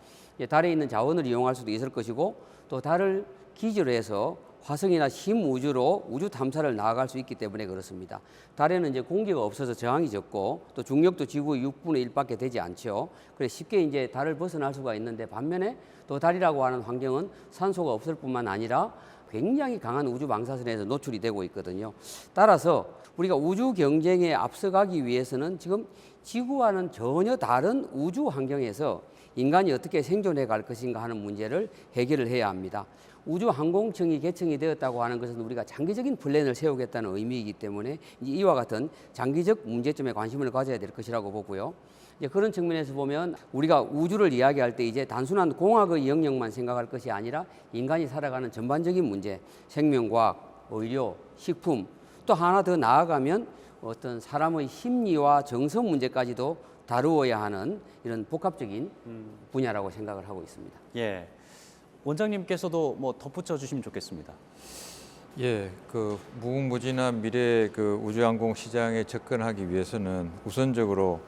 달에 있는 자원을 이용할 수도 있을 것이고 또 달을 기지로 해서 화성이나 심우주로 우주 탐사를 나아갈 수 있기 때문에 그렇습니다. 달에는 이제 공기가 없어서 저항이 적고 또 중력도 지구의 6분의 1밖에 되지 않죠. 그래서 쉽게 이제 달을 벗어날 수가 있는데 반면에 또 달이라고 하는 환경은 산소가 없을 뿐만 아니라 굉장히 강한 우주 방사선에서 노출이 되고 있거든요. 따라서 우리가 우주 경쟁에 앞서가기 위해서는 지금 지구와는 전혀 다른 우주 환경에서 인간이 어떻게 생존해 갈 것인가 하는 문제를 해결을 해야 합니다. 우주항공청이 개청이 되었다고 하는 것은 우리가 장기적인 플랜을 세우겠다는 의미이기 때문에 이와 같은 장기적 문제점에 관심을 가져야 될 것이라고 보고요. 이제 그런 측면에서 보면 우리가 우주를 이야기할 때 이제 단순한 공학의 영역만 생각할 것이 아니라 인간이 살아가는 전반적인 문제, 생명과학, 의료, 식품, 또 하나 더 나아가면 어떤 사람의 심리와 정서 문제까지도 다루어야 하는 이런 복합적인 분야라고 생각을 하고 있습니다. 예, 원장님께서도 덧붙여 주시면 좋겠습니다. 예, 무궁무진한 미래 우주항공 시장에 접근하기 위해서는 우선적으로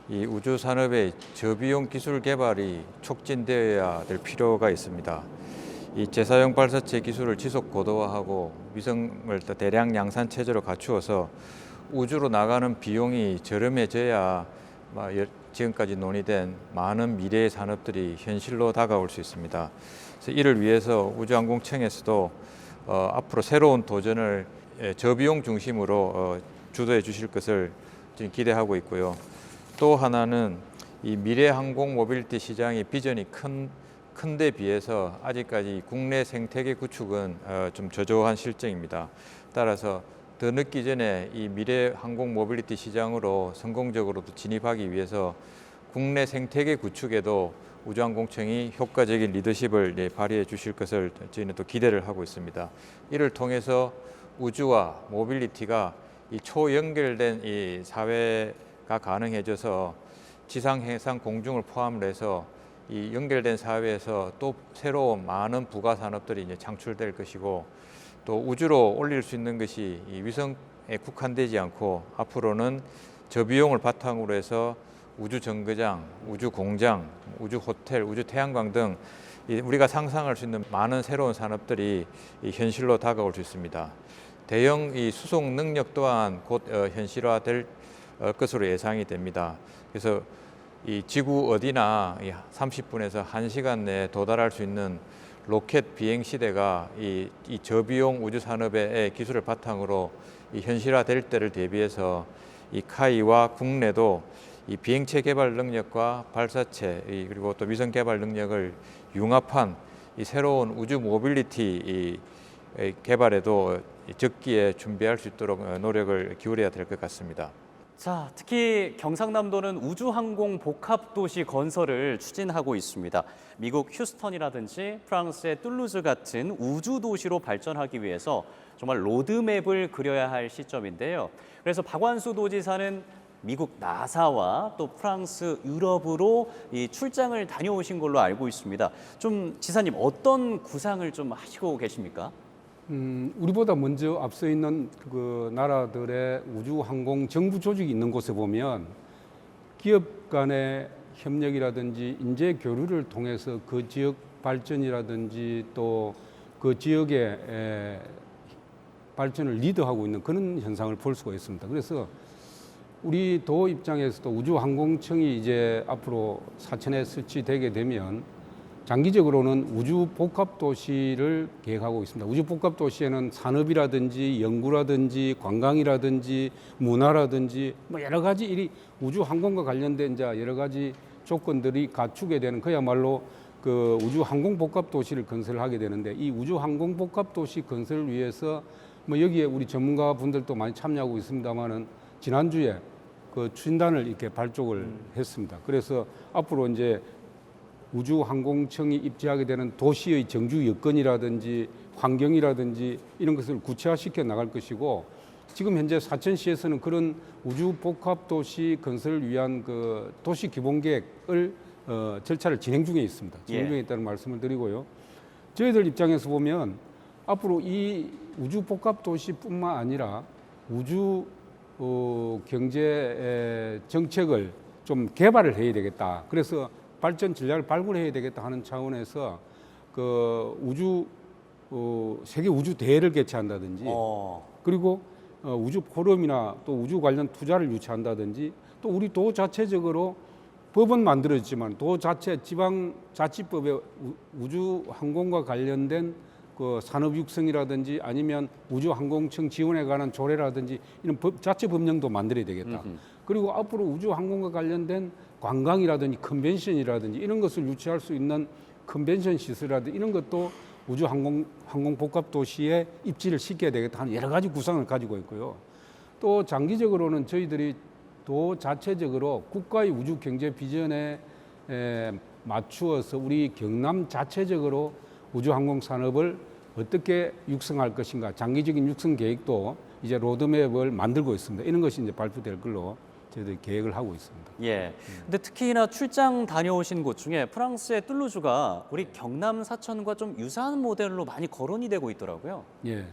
이 우주 산업의 저비용 기술 개발이 촉진되어야 될 필요가 있습니다. 이 재사용 발사체 기술을 지속 고도화하고 위성을 대량 양산 체제로 갖추어서 우주로 나가는 비용이 저렴해져야 지금까지 논의된 많은 미래의 산업들이 현실로 다가올 수 있습니다. 그래서 이를 위해서 우주항공청에서도 앞으로 새로운 도전을 저비용 중심으로 주도해 주실 것을 지금 기대하고 있고요. 또 하나는 이 미래 항공 모빌리티 시장의 비전이 큰데 비해서 아직까지 국내 생태계 구축은 좀 저조한 실정입니다. 따라서 더 늦기 전에 이 미래 항공 모빌리티 시장으로 성공적으로 진입하기 위해서 국내 생태계 구축에도 우주항공청이 효과적인 리더십을 발휘해 주실 것을 저희는 또 기대를 하고 있습니다. 이를 통해서 우주와 모빌리티가 이 초연결된 이 사회가 가능해져서 지상, 해상, 공중을 포함을 해서 이 연결된 사회에서 또 새로운 많은 부가 산업들이 이제 창출될 것이고, 또 우주로 올릴 수 있는 것이 이 위성에 국한되지 않고 앞으로는 저비용을 바탕으로 해서 우주 정거장, 우주 공장, 우주 호텔, 우주 태양광 등 우리가 상상할 수 있는 많은 새로운 산업들이 현실로 다가올 수 있습니다. 대형 이 수송 능력 또한 곧 현실화될 것으로 예상이 됩니다. 그래서 이 지구 어디나 30분에서 1시간 내에 도달할 수 있는 로켓 비행 시대가 이 저비용 우주 산업의 기술을 바탕으로 현실화될 때를 대비해서 이 카이와 국내도 이 비행체 개발 능력과 발사체 그리고 또 위성 개발 능력을 융합한 이 새로운 우주 모빌리티 개발에도 적기에 준비할 수 있도록 노력을 기울여야 될 것 같습니다. 자, 특히 경상남도는 우주항공 복합도시 건설을 추진하고 있습니다. 미국 휴스턴이라든지 프랑스의 툴루즈 같은 우주도시로 발전하기 위해서 정말 로드맵을 그려야 할 시점인데요. 그래서 박완수 도지사는 미국 나사와 또 프랑스, 유럽으로 이 출장을 다녀오신 걸로 알고 있습니다. 좀 지사님 어떤 구상을 좀 하시고 계십니까? 우리보다 먼저 앞서 있는 그 나라들의 우주항공 정부 조직이 있는 곳에 보면 기업 간의 협력이라든지 인재 교류를 통해서 그 지역 발전이라든지 또 그 지역의 발전을 리드하고 있는 그런 현상을 볼 수가 있습니다. 그래서 우리 도 입장에서도 우주항공청이 이제 앞으로 사천에 설치되게 되면 장기적으로는 우주 복합 도시를 계획하고 있습니다. 우주 복합 도시에는 산업이라든지 연구라든지 관광이라든지 문화라든지 뭐 여러 가지 일이 우주 항공과 관련된 이제 여러 가지 조건들이 갖추게 되는 그야말로 그 우주 항공 복합 도시를 건설하게 되는데, 이 우주 항공 복합 도시 건설을 위해서 뭐 여기에 우리 전문가 분들도 많이 참여하고 있습니다만은 지난주에 그 추진단을 이렇게 발족을 했습니다. 그래서 앞으로 이제 우주항공청이 입지하게 되는 도시의 정주 여건이라든지 환경이라든지 이런 것을 구체화시켜 나갈 것이고, 지금 현재 사천시에서는 그런 우주 복합 도시 건설을 위한 그 도시 기본 계획을 절차를 진행 중에 있습니다. 진행 중에 있다는 말씀을 드리고요. 저희들 입장에서 보면 앞으로 이 우주 복합 도시뿐만 아니라 우주 경제 정책을 좀 개발을 해야 되겠다. 그래서 발전 전략을 발굴해야 되겠다 하는 차원에서 그 세계 우주 대회를 개최한다든지 그리고 우주 포럼이나 또 우주 관련 투자를 유치한다든지, 또 우리 도 자체적으로 법은 만들어졌지만 도 자체 지방자치법에 우주 항공과 관련된 그 산업 육성이라든지 아니면 우주항공청 지원에 관한 조례라든지 이런 자체 법령도 만들어야 되겠다. 그리고 앞으로 우주항공과 관련된 관광이라든지 컨벤션이라든지 이런 것을 유치할 수 있는 컨벤션 시설이라든지 이런 것도 우주항공 복합 도시에 입지를 시켜야 되겠다 하는 여러 가지 구상을 가지고 있고요. 또 장기적으로는 저희들이 도 자체적으로 국가의 우주 경제 비전에 맞추어서 우리 경남 자체적으로 우주항공 산업을 어떻게 육성할 것인가, 장기적인 육성 계획도 이제 로드맵을 만들고 있습니다. 이런 것이 이제 발표될 걸로 저희들이 계획을 하고 있습니다. 예. 근데 특히나 출장 다녀오신 곳 중에 프랑스의 툴루즈가 우리 경남 사천과 좀 유사한 모델로 많이 거론이 되고 있더라고요. 예.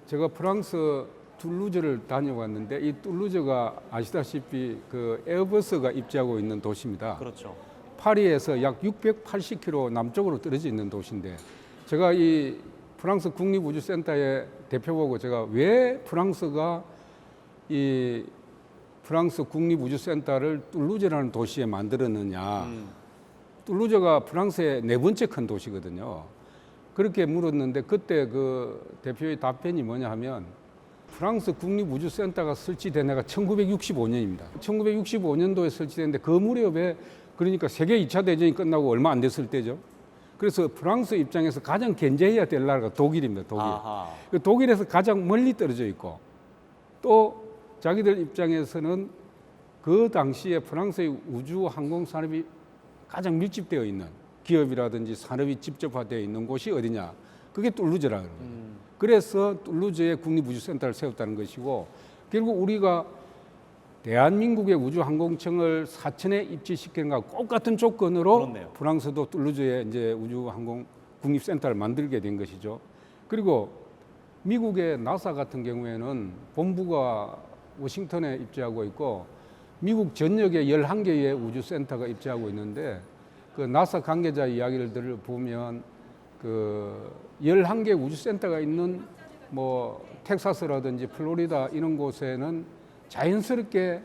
제가 프랑스 툴루즈를 다녀왔는데, 이 툴루즈가 아시다시피 그 에어버스가 입지하고 있는 도시입니다. 그렇죠. 파리에서 약 680km 남쪽으로 떨어져 있는 도시인데, 제가 이 프랑스 국립우주센터의 대표 보고 제가 왜 프랑스가 이 프랑스 국립우주센터를 툴루즈라는 도시에 만들었느냐. 툴루즈가 프랑스의 네 번째 큰 도시거든요. 그렇게 물었는데 그때 그 대표의 답변이 뭐냐 하면 프랑스 국립우주센터가 설치된 해가 1965년입니다. 1965년도에 설치됐는데 그 무렵에 그러니까 세계 2차 대전이 끝나고 얼마 안 됐을 때죠. 그래서 프랑스 입장에서 가장 견제해야 될 나라가 독일입니다. 독일. 아하. 독일에서 가장 멀리 떨어져 있고 또 자기들 입장에서는 그 당시에 프랑스의 우주 항공 산업이 가장 밀집되어 있는 기업이라든지 산업이 집접화되어 있는 곳이 어디냐? 그게 툴루즈라는 거예요. 그래서 툴루즈에 국립우주센터를 세웠다는 것이고 결국 우리가 대한민국의 우주항공청을 사천에 입지시키는 것과 똑같은 조건으로 그렇네요. 프랑스도 툴루즈에 이제 우주항공 국립센터를 만들게 된 것이죠. 그리고 미국의 나사 같은 경우에는 본부가 워싱턴에 입지하고 있고 미국 전역에 11개의 우주센터가 입지하고 있는데 그 나사 관계자 이야기를 들어보면 그 11개 우주센터가 있는 뭐 텍사스라든지 플로리다 이런 곳에는 자연스럽게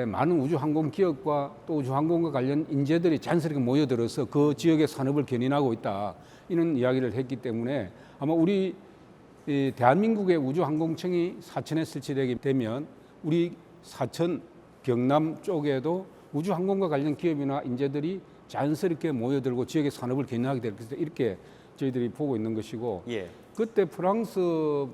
많은 우주항공 기업과 또 우주항공과 관련 인재들이 자연스럽게 모여들어서 그 지역의 산업을 견인하고 있다. 이런 이야기를 했기 때문에 아마 우리 이 대한민국의 우주항공청이 사천에 설치되게 되면 우리 사천 경남 쪽에도 우주항공과 관련 기업이나 인재들이 자연스럽게 모여들고 지역의 산업을 견인하게 될 것이다. 이렇게 저희들이 보고 있는 것이고 예. 그때 프랑스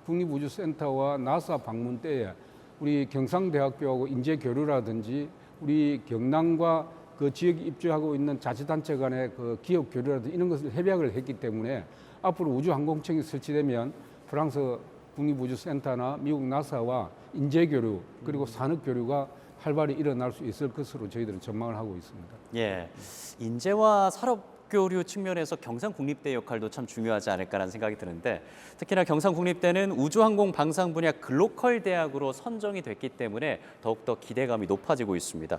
국립우주센터와 나사 방문 때에 우리 경상대학교하고 인재교류라든지 우리 경남과 그 지역에 입주하고 있는 자치단체 간의 그 기업 교류라든지 이런 것을 협약을 했기 때문에 앞으로 우주항공청이 설치되면 프랑스 국립우주센터나 미국 나사와 인재교류 그리고 산업교류가 활발히 일어날 수 있을 것으로 저희들은 전망을 하고 있습니다. 예, 인재와 산업교류 측면에서 경상국립대 역할도 참 중요하지 않을까라는 생각이 드는데 특히나 경상국립대는 우주항공 방산 분야 글로컬 대학으로 선정이 됐기 때문에 더욱더 기대감이 높아지고 있습니다.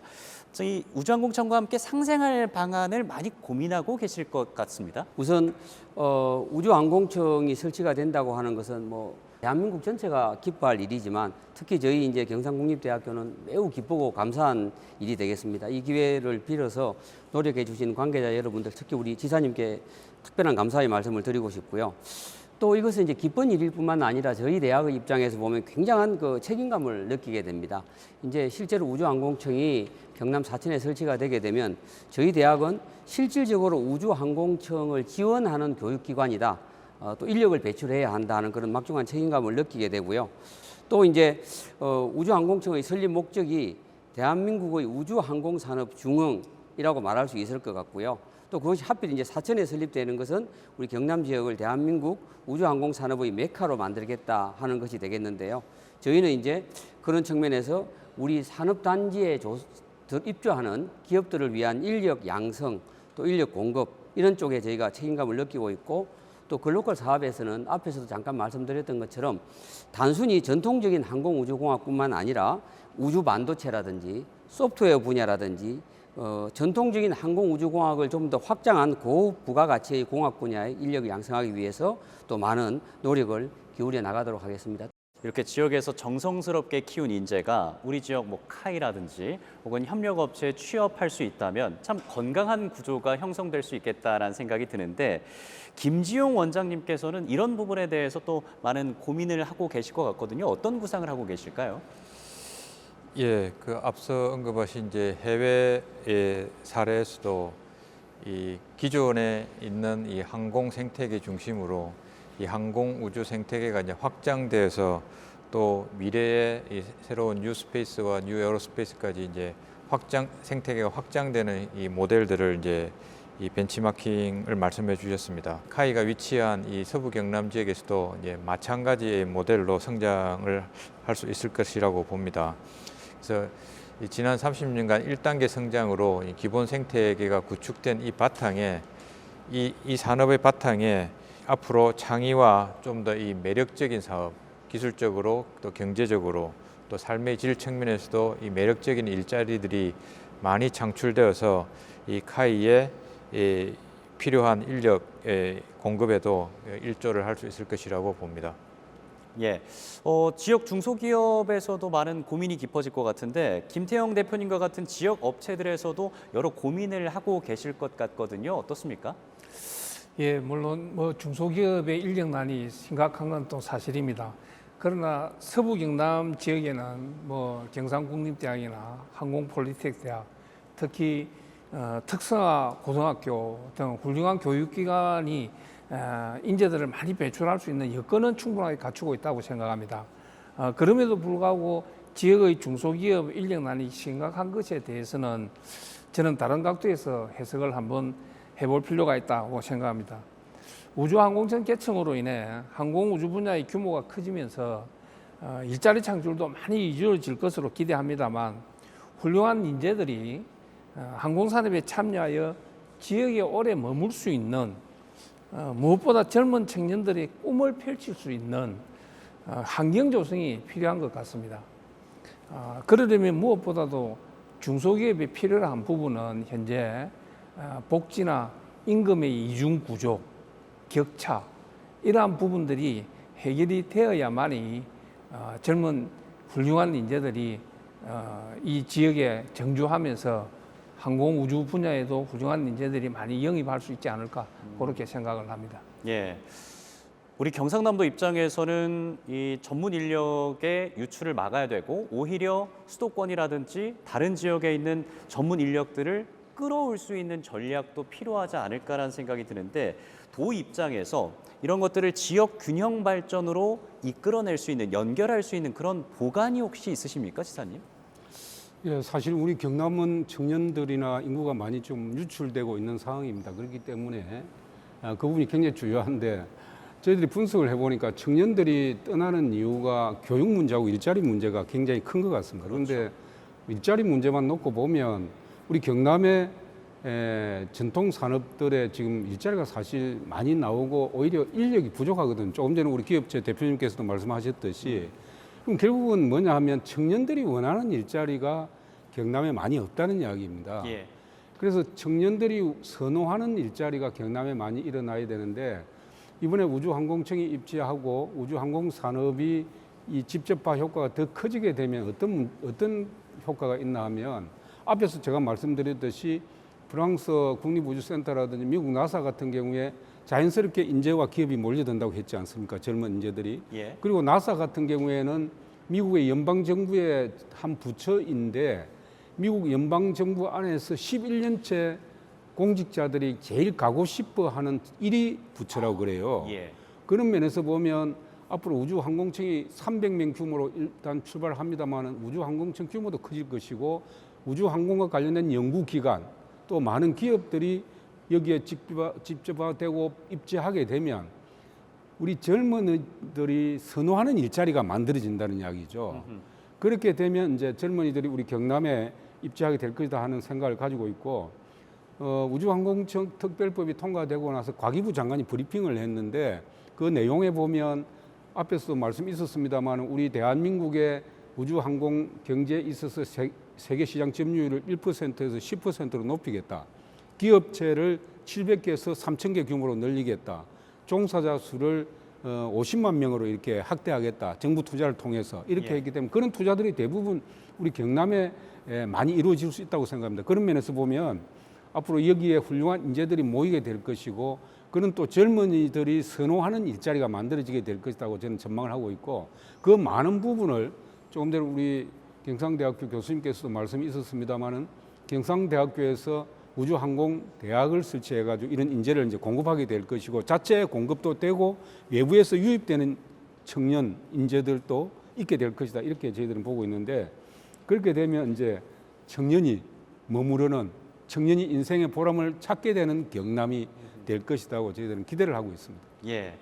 이 우주항공청과 함께 상생할 방안을 많이 고민하고 계실 것 같습니다. 우선 우주항공청이 설치가 된다고 하는 것은 뭐 대한민국 전체가 기뻐할 일이지만 특히 저희 이제 경상국립대학교는 매우 기쁘고 감사한 일이 되겠습니다. 이 기회를 빌어서 노력해 주신 관계자 여러분들, 특히 우리 지사님께 특별한 감사의 말씀을 드리고 싶고요. 또 이것은 이제 기쁜 일일 뿐만 아니라 저희 대학의 입장에서 보면 굉장한 그 책임감을 느끼게 됩니다. 이제 실제로 우주항공청이 경남 사천에 설치가 되게 되면 저희 대학은 실질적으로 우주항공청을 지원하는 교육기관이다. 또 인력을 배출해야 한다는 그런 막중한 책임감을 느끼게 되고요. 또 이제 우주항공청의 설립 목적이 대한민국의 우주항공산업 중흥이라고 말할 수 있을 것 같고요. 또 그것이 하필 이제 사천에 설립되는 것은 우리 경남 지역을 대한민국 우주항공산업의 메카로 만들겠다 하는 것이 되겠는데요. 저희는 이제 그런 측면에서 우리 산업단지에 입주하는 기업들을 위한 인력 양성, 또 인력 공급 이런 쪽에 저희가 책임감을 느끼고 있고 또 글로컬 사업에서는 앞에서도 잠깐 말씀드렸던 것처럼 단순히 전통적인 항공우주공학뿐만 아니라 우주 반도체라든지 소프트웨어 분야라든지 전통적인 항공우주공학을 좀 더 확장한 고부가가치의 공학 분야의 인력을 양성하기 위해서 또 많은 노력을 기울여 나가도록 하겠습니다. 이렇게 지역에서 정성스럽게 키운 인재가 우리 지역 뭐 카이라든지 혹은 협력업체에 취업할 수 있다면 참 건강한 구조가 형성될 수 있겠다라는 생각이 드는데 김지용 원장님께서는 이런 부분에 대해서 또 많은 고민을 하고 계실 것 같거든요. 어떤 구상을 하고 계실까요? 예, 그 앞서 언급하신 이제 해외의 사례에서도 이 기존에 있는 이 항공 생태계 중심으로 이 항공 우주 생태계가 이제 확장돼서 또 미래의 이 새로운 뉴스페이스와 뉴 에어로스페이스까지 이제 생태계가 확장되는 이 모델들을 이제 이 벤치마킹을 말씀해 주셨습니다. 카이가 위치한 이 서부 경남 지역에서도 이제 마찬가지의 모델로 성장을 할 수 있을 것이라고 봅니다. 그래서 지난 30년간 1단계 성장으로 이 기본 생태계가 구축된 이 바탕에 이 산업의 바탕에 앞으로 창의와 좀 더 이 매력적인 사업, 기술적으로 또 경제적으로 또 삶의 질 측면에서도 이 매력적인 일자리들이 많이 창출되어서 이 카이에 필요한 인력 공급에도 일조를 할 수 있을 것이라고 봅니다. 예, 지역 중소기업에서도 많은 고민이 깊어질 것 같은데 김태형 대표님과 같은 지역 업체들에서도 여러 고민을 하고 계실 것 같거든요. 어떻습니까? 예, 물론 뭐 중소기업의 인력난이 심각한 건 또 사실입니다. 그러나 서부 경남 지역에는 뭐 경상국립대학이나 항공폴리텍대학, 특히 특성화 고등학교 등 훌륭한 교육기관이 인재들을 많이 배출할 수 있는 여건은 충분하게 갖추고 있다고 생각합니다. 그럼에도 불구하고 지역의 중소기업 인력난이 심각한 것에 대해서는 저는 다른 각도에서 해석을 한번 해볼 필요가 있다고 생각합니다. 우주항공청 개청으로 인해 항공우주 분야의 규모가 커지면서 일자리 창출도 많이 이루어질 것으로 기대합니다만 훌륭한 인재들이 항공산업에 참여하여 지역에 오래 머물 수 있는 무엇보다 젊은 청년들의 꿈을 펼칠 수 있는 환경 조성이 필요한 것 같습니다. 그러려면 무엇보다도 중소기업이 필요한 부분은 현재 복지나 임금의 이중 구조, 격차 이러한 부분들이 해결이 되어야만이 젊은 훌륭한 인재들이 이 지역에 정주하면서 항공우주 분야에도 훌륭한 인재들이 많이 영입할 수 있지 않을까 그렇게 생각을 합니다. 예. 우리 경상남도 입장에서는 이 전문 인력의 유출을 막아야 되고 오히려 수도권이라든지 다른 지역에 있는 전문 인력들을 끌어올 수 있는 전략도 필요하지 않을까라는 생각이 드는데 도 입장에서 이런 것들을 지역 균형 발전으로 이끌어낼 수 있는, 연결할 수 있는 그런 보관이 혹시 있으십니까, 지사님? 예, 사실 우리 경남은 청년들이나 인구가 많이 좀 유출되고 있는 상황입니다. 그렇기 때문에 그 부분이 굉장히 중요한데 저희들이 분석을 해보니까 청년들이 떠나는 이유가 교육 문제하고 일자리 문제가 굉장히 큰 것 같습니다. 그런데 일자리 문제만 놓고 보면 우리 경남의 전통 산업들의 지금 일자리가 사실 많이 나오고 오히려 인력이 부족하거든요. 조금 전에 우리 기업체 대표님께서도 말씀하셨듯이 그럼 결국은 뭐냐 하면 청년들이 원하는 일자리가 경남에 많이 없다는 이야기입니다. 예. 그래서 청년들이 선호하는 일자리가 경남에 많이 일어나야 되는데 이번에 우주항공청이 입지하고 우주항공산업이 이 집접화 효과가 더 커지게 되면 어떤 효과가 있나 하면 앞에서 제가 말씀드렸듯이 프랑스 국립우주센터라든지 미국 나사 같은 경우에 자연스럽게 인재와 기업이 몰려든다고 했지 않습니까? 젊은 인재들이. 예. 그리고 나사 같은 경우에는 미국의 연방정부의 한 부처인데 미국 연방정부 안에서 11년째 공직자들이 제일 가고 싶어 하는 1위 부처라고 그래요. 예. 그런 면에서 보면 앞으로 우주항공청이 300명 규모로 일단 출발합니다만 우주항공청 규모도 커질 것이고 우주항공과 관련된 연구기관 또 많은 기업들이 여기에 집접화되고 입지하게 되면 우리 젊은이들이 선호하는 일자리가 만들어진다는 이야기죠. 그렇게 되면 이제 젊은이들이 우리 경남에 입지하게 될 것이다 하는 생각을 가지고 있고 우주항공청 특별법이 통과되고 나서 과기부 장관이 브리핑을 했는데 그 내용에 보면 앞에서도 말씀이 있었습니다만 우리 대한민국의 우주항공 경제에 있어서 세계 시장 점유율을 1%에서 10%로 높이겠다. 기업체를 700개에서 3,000개 규모로 늘리겠다. 종사자 수를 50만 명으로 이렇게 확대하겠다. 정부 투자를 통해서 이렇게 했기 때문에 그런 투자들이 대부분 우리 경남에 많이 이루어질 수 있다고 생각합니다. 그런 면에서 보면 앞으로 여기에 훌륭한 인재들이 모이게 될 것이고 그런 또 젊은이들이 선호하는 일자리가 만들어지게 될 것이라고 저는 전망을 하고 있고 그 많은 부분을 조금 전에 우리 경상대학교 교수님께서도 말씀이 있었습니다마는 경상대학교에서 우주항공대학을 설치해가지고 이런 인재를 이제 공급하게 될 것이고 자체 공급도 되고 외부에서 유입되는 청년 인재들도 있게 될 것이다 이렇게 저희들은 보고 있는데 그렇게 되면 이제 청년이 머무르는 청년이 인생의 보람을 찾게 되는 경남이 될 것이라고 저희들은 기대를 하고 있습니다. 예.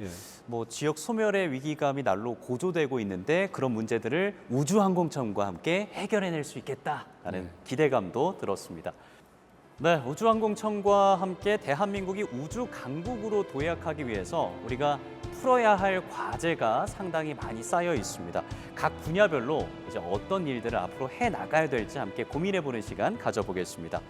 뭐 지역 소멸의 위기감이 날로 고조되고 있는데 그런 문제들을 우주항공청과 함께 해결해낼 수 있겠다라는 기대감도 들었습니다. 네, 우주항공청과 함께 대한민국이 우주 강국으로 도약하기 위해서 우리가 풀어야 할 과제가 상당히 많이 쌓여 있습니다. 각 분야별로 이제 어떤 일들을 앞으로 해 나가야 될지 함께 고민해보는 시간 가져보겠습니다.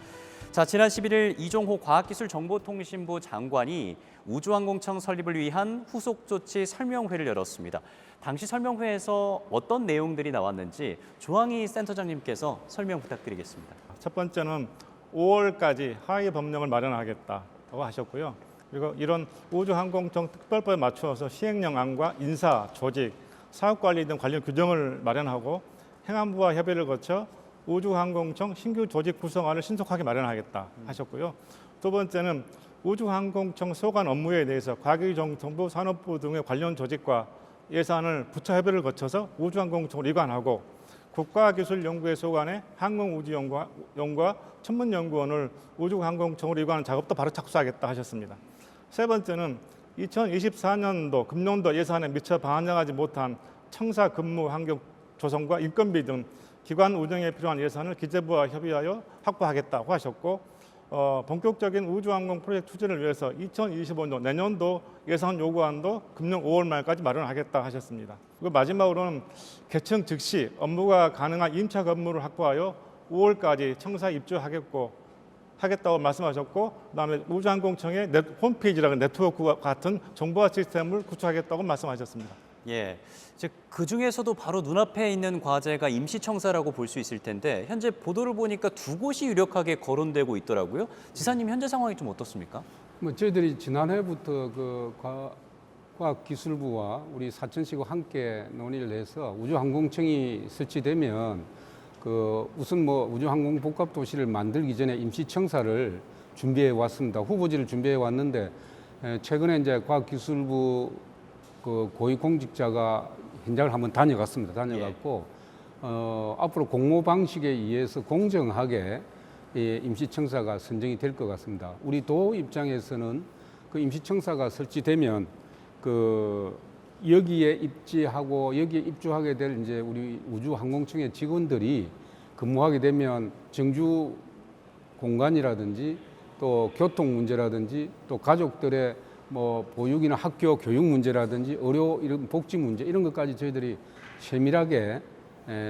자, 지난 11일 이종호 과학기술정보통신부 장관이 우주항공청 설립을 위한 후속 조치 설명회를 열었습니다. 당시 설명회에서 어떤 내용들이 나왔는지 조항희 센터장님께서 설명 부탁드리겠습니다. 첫 번째는 5월까지 하위 법령을 마련하겠다고 하셨고요. 그리고 이런 우주항공청 특별법에 맞추어서 시행령안과 인사, 조직, 사업관리 등 관련 규정을 마련하고 행안부와 협의를 거쳐 우주항공청 신규 조직 구성안을 신속하게 마련하겠다 하셨고요. 두 번째는 우주항공청 소관 업무에 대해서 과기정통부, 산업부 등의 관련 조직과 예산을 부처 협의를 거쳐서 우주항공청으로 이관하고 국가기술연구회 소관의 항공우주연구와 천문연구원을 우주항공청으로 이관하는 작업도 바로 착수하겠다 하셨습니다. 세 번째는 2024년도 금년도 예산에 미처 반영하지 못한 청사 근무 환경 조성과 인건비 등 기관 운영에 필요한 예산을 기재부와 협의하여 확보하겠다고 하셨고 본격적인 우주항공 프로젝트 추진을 위해서 2025년 내년도 예산 요구안도 금년 5월 말까지 마련하겠다 하셨습니다. 그리고 마지막으로는 개청 즉시 업무가 가능한 임차 건물을 확보하여 5월까지 청사 입주하겠다고 말씀하셨고 그다음에 우주항공청의 홈페이지라는 네트워크와 같은 정보화 시스템을 구축하겠다고 말씀하셨습니다. 예, 즉 그 중에서도 바로 눈앞에 있는 과제가 임시청사라고 볼 수 있을 텐데 현재 보도를 보니까 두 곳이 유력하게 거론되고 있더라고요. 지사님 현재 상황이 좀 어떻습니까? 뭐 저희들이 지난해부터 그 과학기술부와 우리 사천시가 함께 논의를 해서 우주항공청이 설치되면 그 우선 뭐 우주항공 복합도시를 만들기 전에 임시청사를 준비해 왔습니다. 후보지를 준비해 왔는데 최근에 이제 과학기술부 그 고위공직자가 현장을 한번 다녀갔습니다. 다녀갔고 앞으로 공모 방식에 의해서 공정하게 임시청사가 선정이 될 것 같습니다. 우리 도 입장에서는 그 임시청사가 설치되면 그 여기에 입지하고 여기에 입주하게 될 이제 우리 우주항공청의 직원들이 근무하게 되면 정주 공간이라든지 또 교통 문제라든지 또 가족들의 뭐 보육이나 학교 교육 문제라든지 의료 이런 복지 문제 이런 것까지 저희들이 세밀하게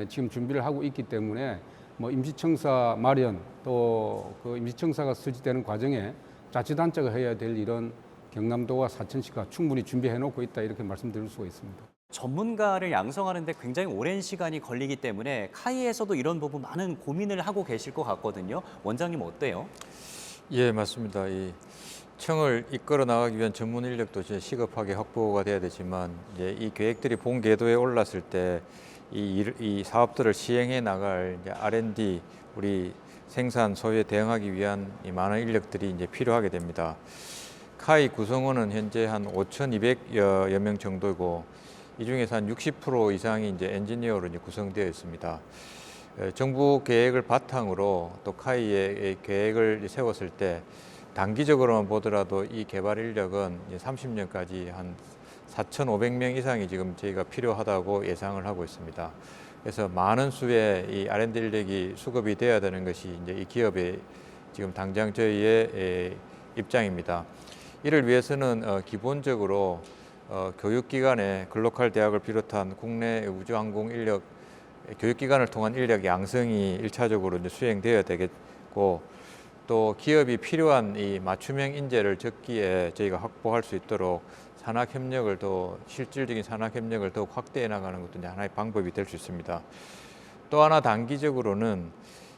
지금 준비를 하고 있기 때문에 뭐 임시청사 마련 또 그 임시청사가 설치되는 과정에 자치단체가 해야 될 이런 경남도와 사천시가 충분히 준비해 놓고 있다 이렇게 말씀드릴 수가 있습니다. 전문가를 양성하는 데 굉장히 오랜 시간이 걸리기 때문에 카이에서도 이런 부분 많은 고민을 하고 계실 것 같거든요. 원장님 어때요? 예, 맞습니다. 이 청을 이끌어 나가기 위한 전문 인력도 이제 시급하게 확보가 돼야 되지만 이제 이 계획들이 본 궤도에 올랐을 때 이 사업들을 시행해 나갈 이제 R&D 우리 생산 소유에 대응하기 위한 이 많은 인력들이 이제 필요하게 됩니다. 카이 구성원은 현재 한 5,200여 명 정도이고 이 중에서 한 60% 이상이 이제 엔지니어로 이제 구성되어 있습니다. 정부 계획을 바탕으로 또 카이의 계획을 세웠을 때 단기적으로만 보더라도 이 개발 인력은 30년까지 한 4,500명 이상이 지금 저희가 필요하다고 예상을 하고 있습니다. 그래서 많은 수의 이 R&D 인력이 수급이 되어야 되는 것이 이제 이 기업의 지금 당장 저희의 입장입니다. 이를 위해서는 기본적으로 교육기관의 글로컬 대학을 비롯한 국내 우주항공 인력 교육기관을 통한 인력 양성이 1차적으로 이제 수행되어야 되겠고 또 기업이 필요한 이 맞춤형 인재를 적기에 저희가 확보할 수 있도록 산학협력을 더 실질적인 산학협력을 더욱 확대해 나가는 것도 이제 하나의 방법이 될 수 있습니다. 또 하나 단기적으로는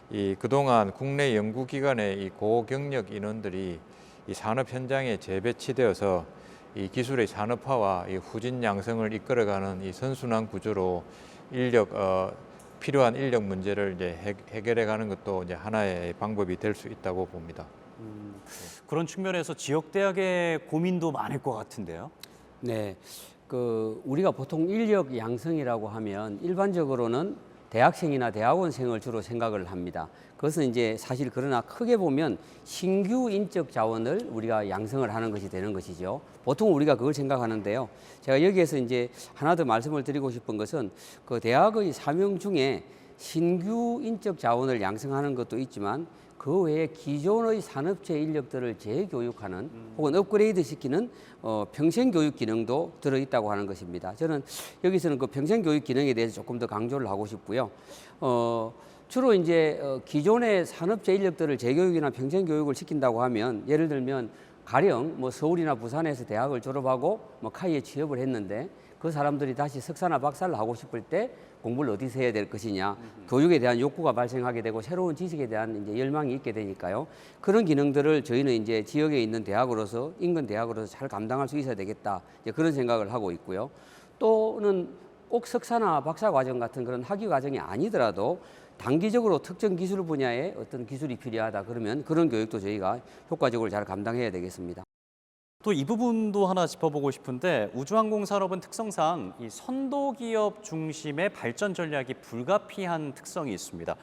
이 그동안 국내 연구기관의 이 고경력 인원들이 이 산업 현장에 재배치되어서 이 기술의 산업화와 이 후진 양성을 이끌어가는 이 선순환 구조로 필요한 인력 문제를 이제 해결해가는 것도 이제 하나의 방법이 될 수 있다고 봅니다. 그런 측면에서 지역 대학의 고민도 많을 것 같은데요. 네, 그 우리가 보통 인력 양성이라고 하면 일반적으로는 대학생이나 대학원생을 주로 생각을 합니다. 그것은 이제 사실 그러나 크게 보면 신규 인적 자원을 우리가 양성을 하는 것이 되는 것이죠. 보통 우리가 그걸 생각하는데요. 제가 여기에서 이제 하나 더 말씀을 드리고 싶은 것은 그 대학의 사명 중에 신규 인적 자원을 양성하는 것도 있지만 그 외에 기존의 산업체 인력들을 재교육하는 혹은 업그레이드 시키는 평생교육 기능도 들어있다고 하는 것입니다. 저는 여기서는 그 평생교육 기능에 대해서 조금 더 강조를 하고 싶고요. 주로 이제 기존의 산업재 인력들을 재교육이나 평생교육을 시킨다고 하면 예를 들면 가령 뭐 서울이나 부산에서 대학을 졸업하고 뭐 카이에 취업을 했는데 그 사람들이 다시 석사나 박사를 하고 싶을 때 공부를 어디서 해야 될 것이냐, 교육에 대한 욕구가 발생하게 되고 새로운 지식에 대한 이제 열망이 있게 되니까요. 그런 기능들을 저희는 이제 지역에 있는 대학으로서 인근 대학으로서 잘 감당할 수 있어야 되겠다, 이제 그런 생각을 하고 있고요. 또는 꼭 석사나 박사 과정 같은 그런 학위 과정이 아니더라도 단기적으로 특정 기술 분야에 어떤 기술이 필요하다 그러면 그런 교육도 저희가 효과적으로 잘 감당해야 되겠습니다. 또 이 부분도 하나 짚어보고 싶은데 우주항공 산업은 특성상 이 선도기업 중심의 발전 전략이 불가피한 특성이 있습니다.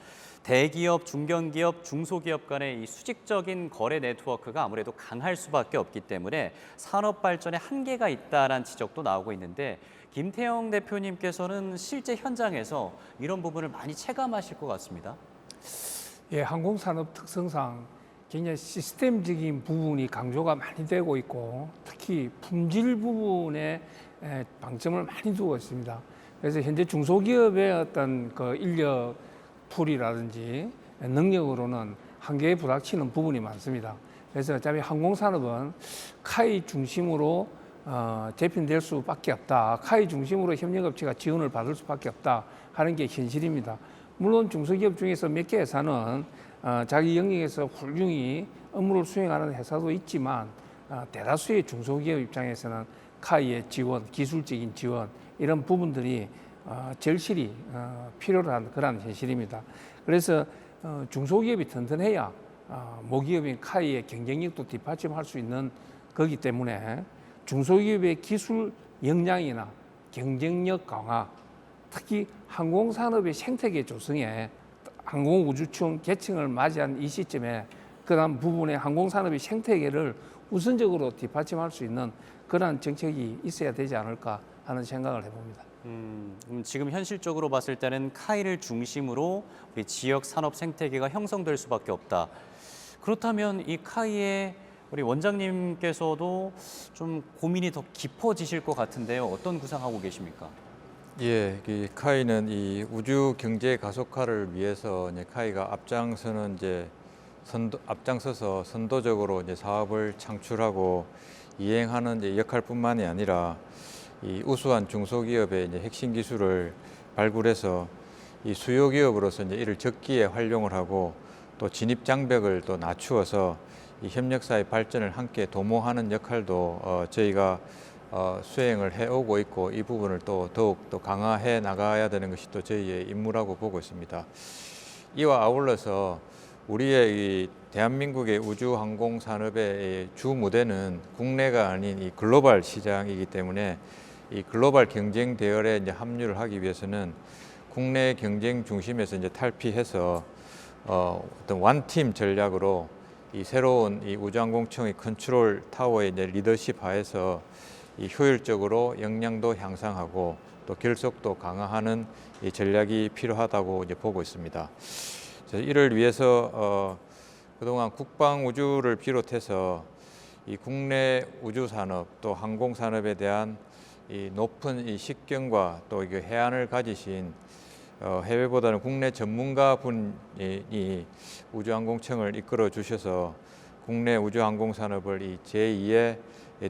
대기업, 중견기업, 중소기업 간의 이 수직적인 거래 네트워크가 아무래도 강할 수밖에 없기 때문에 산업 발전에 한계가 있다라는 지적도 나오고 있는데 김태형 대표님께서는 실제 현장에서 이런 부분을 많이 체감하실 것 같습니다. 예, 항공산업 특성상 굉장히 시스템적인 부분이 강조가 많이 되고 있고 특히 품질 부분에 방점을 많이 두고 있습니다. 그래서 현재 중소기업의 어떤 그 인력 풀이라든지 능력으로는 한계에 부닥치는 부분이 많습니다. 그래서 어차피 항공산업은 카이 중심으로 재편될 수밖에 없다. 카이 중심으로 협력업체가 지원을 받을 수밖에 없다 하는 게 현실입니다. 물론 중소기업 중에서 몇 개 회사는 자기 영역에서 훌륭히 업무를 수행하는 회사도 있지만 대다수의 중소기업 입장에서는 카이의 지원, 기술적인 지원 이런 부분들이 절실히 필요한 그런 현실입니다. 그래서 중소기업이 튼튼해야 모기업인 카이의 경쟁력도 뒷받침할 수 있는 거기 때문에 중소기업의 기술 역량이나 경쟁력 강화, 특히 항공산업의 생태계 조성에 항공우주청 개청을 맞이한 이 시점에 그런 부분의 항공산업의 생태계를 우선적으로 뒷받침할 수 있는 그런 정책이 있어야 되지 않을까 하는 생각을 해봅니다. 지금 현실적으로 봤을 때는 카이를 중심으로 우리 지역 산업 생태계가 형성될 수밖에 없다. 그렇다면 이 카이의 우리 원장님께서도 좀 고민이 더 깊어지실 것 같은데요. 어떤 구상하고 계십니까? 예, 이 카이는 이 우주 경제 가속화를 위해서 이제 카이가 앞장서서 선도적으로 이제 사업을 창출하고 이행하는 이제 역할뿐만이 아니라 이 우수한 중소기업의 이제 핵심 기술을 발굴해서 이 수요 기업으로서 이제 이를 적기에 활용을 하고 또 진입 장벽을 또 낮추어서 이 협력사의 발전을 함께 도모하는 역할도 저희가 수행을 해오고 있고 이 부분을 또 더욱 더 강화해 나가야 되는 것이 또 저희의 임무라고 보고 있습니다. 이와 아울러서 우리의 이 대한민국의 우주항공 산업의 주 무대는 국내가 아닌 이 글로벌 시장이기 때문에 이 글로벌 경쟁 대열에 이제 합류를 하기 위해서는 국내 경쟁 중심에서 이제 탈피해서 어떤 원팀 전략으로 이 새로운 이 우주항공청의 컨트롤 타워의 이제 리더십 하에서 이 효율적으로 역량도 향상하고 또 결속도 강화하는 이 전략이 필요하다고 이제 보고 있습니다. 이를 위해서 그동안 국방 우주를 비롯해서 이 국내 우주 산업 또 항공 산업에 대한 이 높은 이 식견과 또 이게 해안을 가지신 해외보다는 국내 전문가분이 우주항공청을 이끌어 주셔서 국내 우주항공 산업을 이 제2의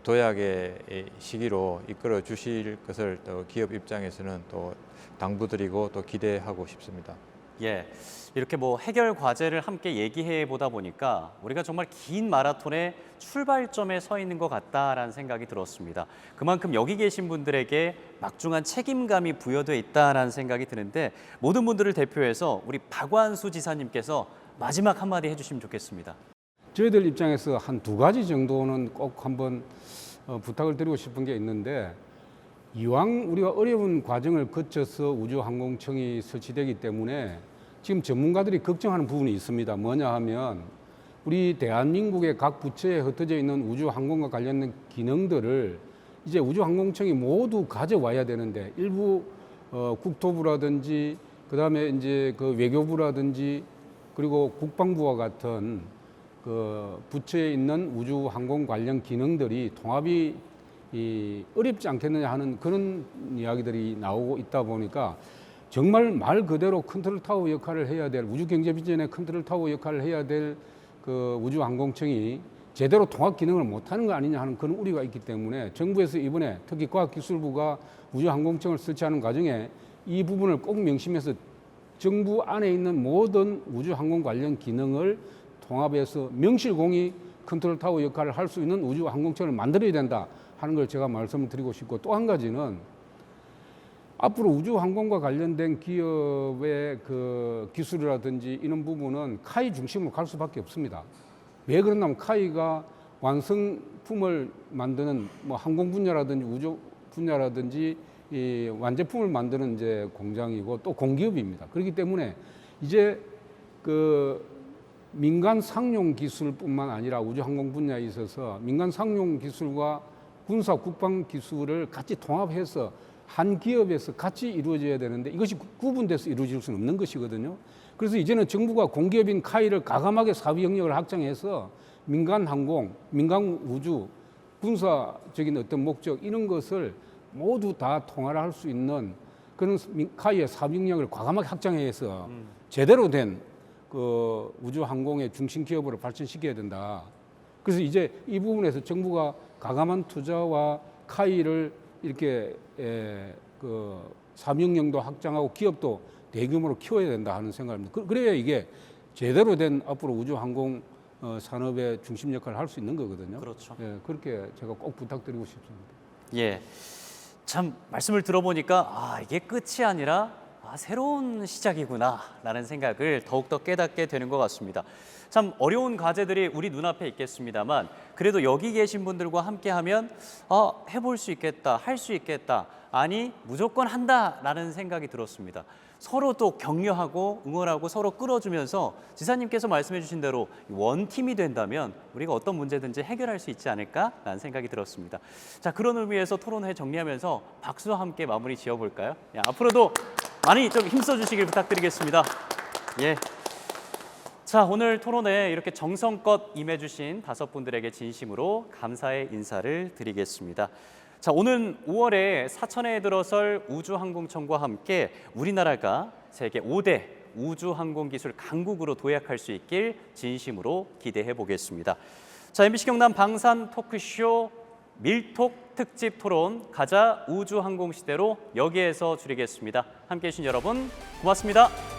도약의 시기로 이끌어 주실 것을 또 기업 입장에서는 또 당부드리고 또 기대하고 싶습니다. 예, 이렇게 뭐 해결 과제를 함께 얘기해 보다 보니까 우리가 정말 긴 마라톤의 출발점에 서 있는 것 같다라는 생각이 들었습니다. 그만큼 여기 계신 분들에게 막중한 책임감이 부여되어 있다라는 생각이 드는데 모든 분들을 대표해서 우리 박완수 지사님께서 마지막 한마디 해주시면 좋겠습니다. 저희들 입장에서 한 두 가지 정도는 꼭 한번 부탁을 드리고 싶은 게 있는데 이왕 우리가 어려운 과정을 거쳐서 우주항공청이 설치되기 때문에 지금 전문가들이 걱정하는 부분이 있습니다. 뭐냐 하면 우리 대한민국의 각 부처에 흩어져 있는 우주항공과 관련된 기능들을 이제 우주항공청이 모두 가져와야 되는데 일부 국토부라든지 그다음에 이제 그 외교부라든지 그리고 국방부와 같은 그 부처에 있는 우주항공 관련 기능들이 통합이 어렵지 않겠느냐 하는 그런 이야기들이 나오고 있다 보니까 정말 말 그대로 컨트롤 타워 역할을 해야 될 우주 경제 비전의 컨트롤 타워 역할을 해야 될 그 우주항공청이 제대로 통합 기능을 못하는 거 아니냐 하는 그런 우려가 있기 때문에 정부에서 이번에 특히 과학기술부가 우주항공청을 설치하는 과정에 이 부분을 꼭 명심해서 정부 안에 있는 모든 우주항공 관련 기능을 통합해서 명실공히 컨트롤 타워 역할을 할 수 있는 우주항공청을 만들어야 된다 하는 걸 제가 말씀을 드리고 싶고, 또 한 가지는 앞으로 우주항공과 관련된 기업의 그 기술이라든지 이런 부분은 카이 중심으로 갈 수밖에 없습니다. 왜 그러냐면 카이가 완성품을 만드는 뭐 항공 분야라든지 우주 분야라든지 이 완제품을 만드는 이제 공장이고 또 공기업입니다. 그렇기 때문에 이제 그 민간 상용 기술뿐만 아니라 우주항공 분야에 있어서 민간 상용 기술과 군사 국방 기술을 같이 통합해서 한 기업에서 같이 이루어져야 되는데 이것이 구분돼서 이루어질 수는 없는 것이거든요. 그래서 이제는 정부가 공기업인 카이를 과감하게 사비 영역을 확장해서 민간 항공, 민간 우주, 군사적인 어떤 목적 이런 것을 모두 다 통할할 수 있는 그런 카이의 사비 영역을 과감하게 확장해서 제대로 된 그 우주 항공의 중심 기업으로 발전시켜야 된다. 그래서 이제 이 부분에서 정부가 과감한 투자와 카이를 이렇게 그 사비 영역도 확장하고 기업도 대규모로 키워야 된다 하는 생각입니다. 그래야 이게 제대로 된 앞으로 우주 항공 산업의 중심 역할을 할 수 있는 거거든요. 그렇죠. 예, 그렇게 제가 꼭 부탁드리고 싶습니다. 예, 참 말씀을 들어보니까 이게 끝이 아니라 새로운 시작이구나라는 생각을 더욱더 깨닫게 되는 것 같습니다. 참 어려운 과제들이 우리 눈앞에 있겠습니다만 그래도 여기 계신 분들과 함께하면 해볼 수 있겠다, 할 수 있겠다, 아니 무조건 한다라는 생각이 들었습니다. 서로 또 격려하고 응원하고 서로 끌어주면서 지사님께서 말씀해 주신 대로 원팀이 된다면 우리가 어떤 문제든지 해결할 수 있지 않을까라는 생각이 들었습니다. 자, 그런 의미에서 토론회 정리하면서 박수와 함께 마무리 지어볼까요? 앞으로도 많이 좀 힘써 주시길 부탁드리겠습니다. 예. 자, 오늘 토론회에 이렇게 정성껏 임해주신 5분들에게 진심으로 감사의 인사를 드리겠습니다. 자, 오는 5월에 사천에 들어설 우주항공청과 함께 우리나라가 세계 5대 우주항공기술 강국으로 도약할 수 있길 진심으로 기대해 보겠습니다. 자, MBC 경남 방산 토크쇼 밀톡 특집 토론 가자 우주항공 시대로 여기에서 줄이겠습니다. 함께해 주신 여러분 고맙습니다.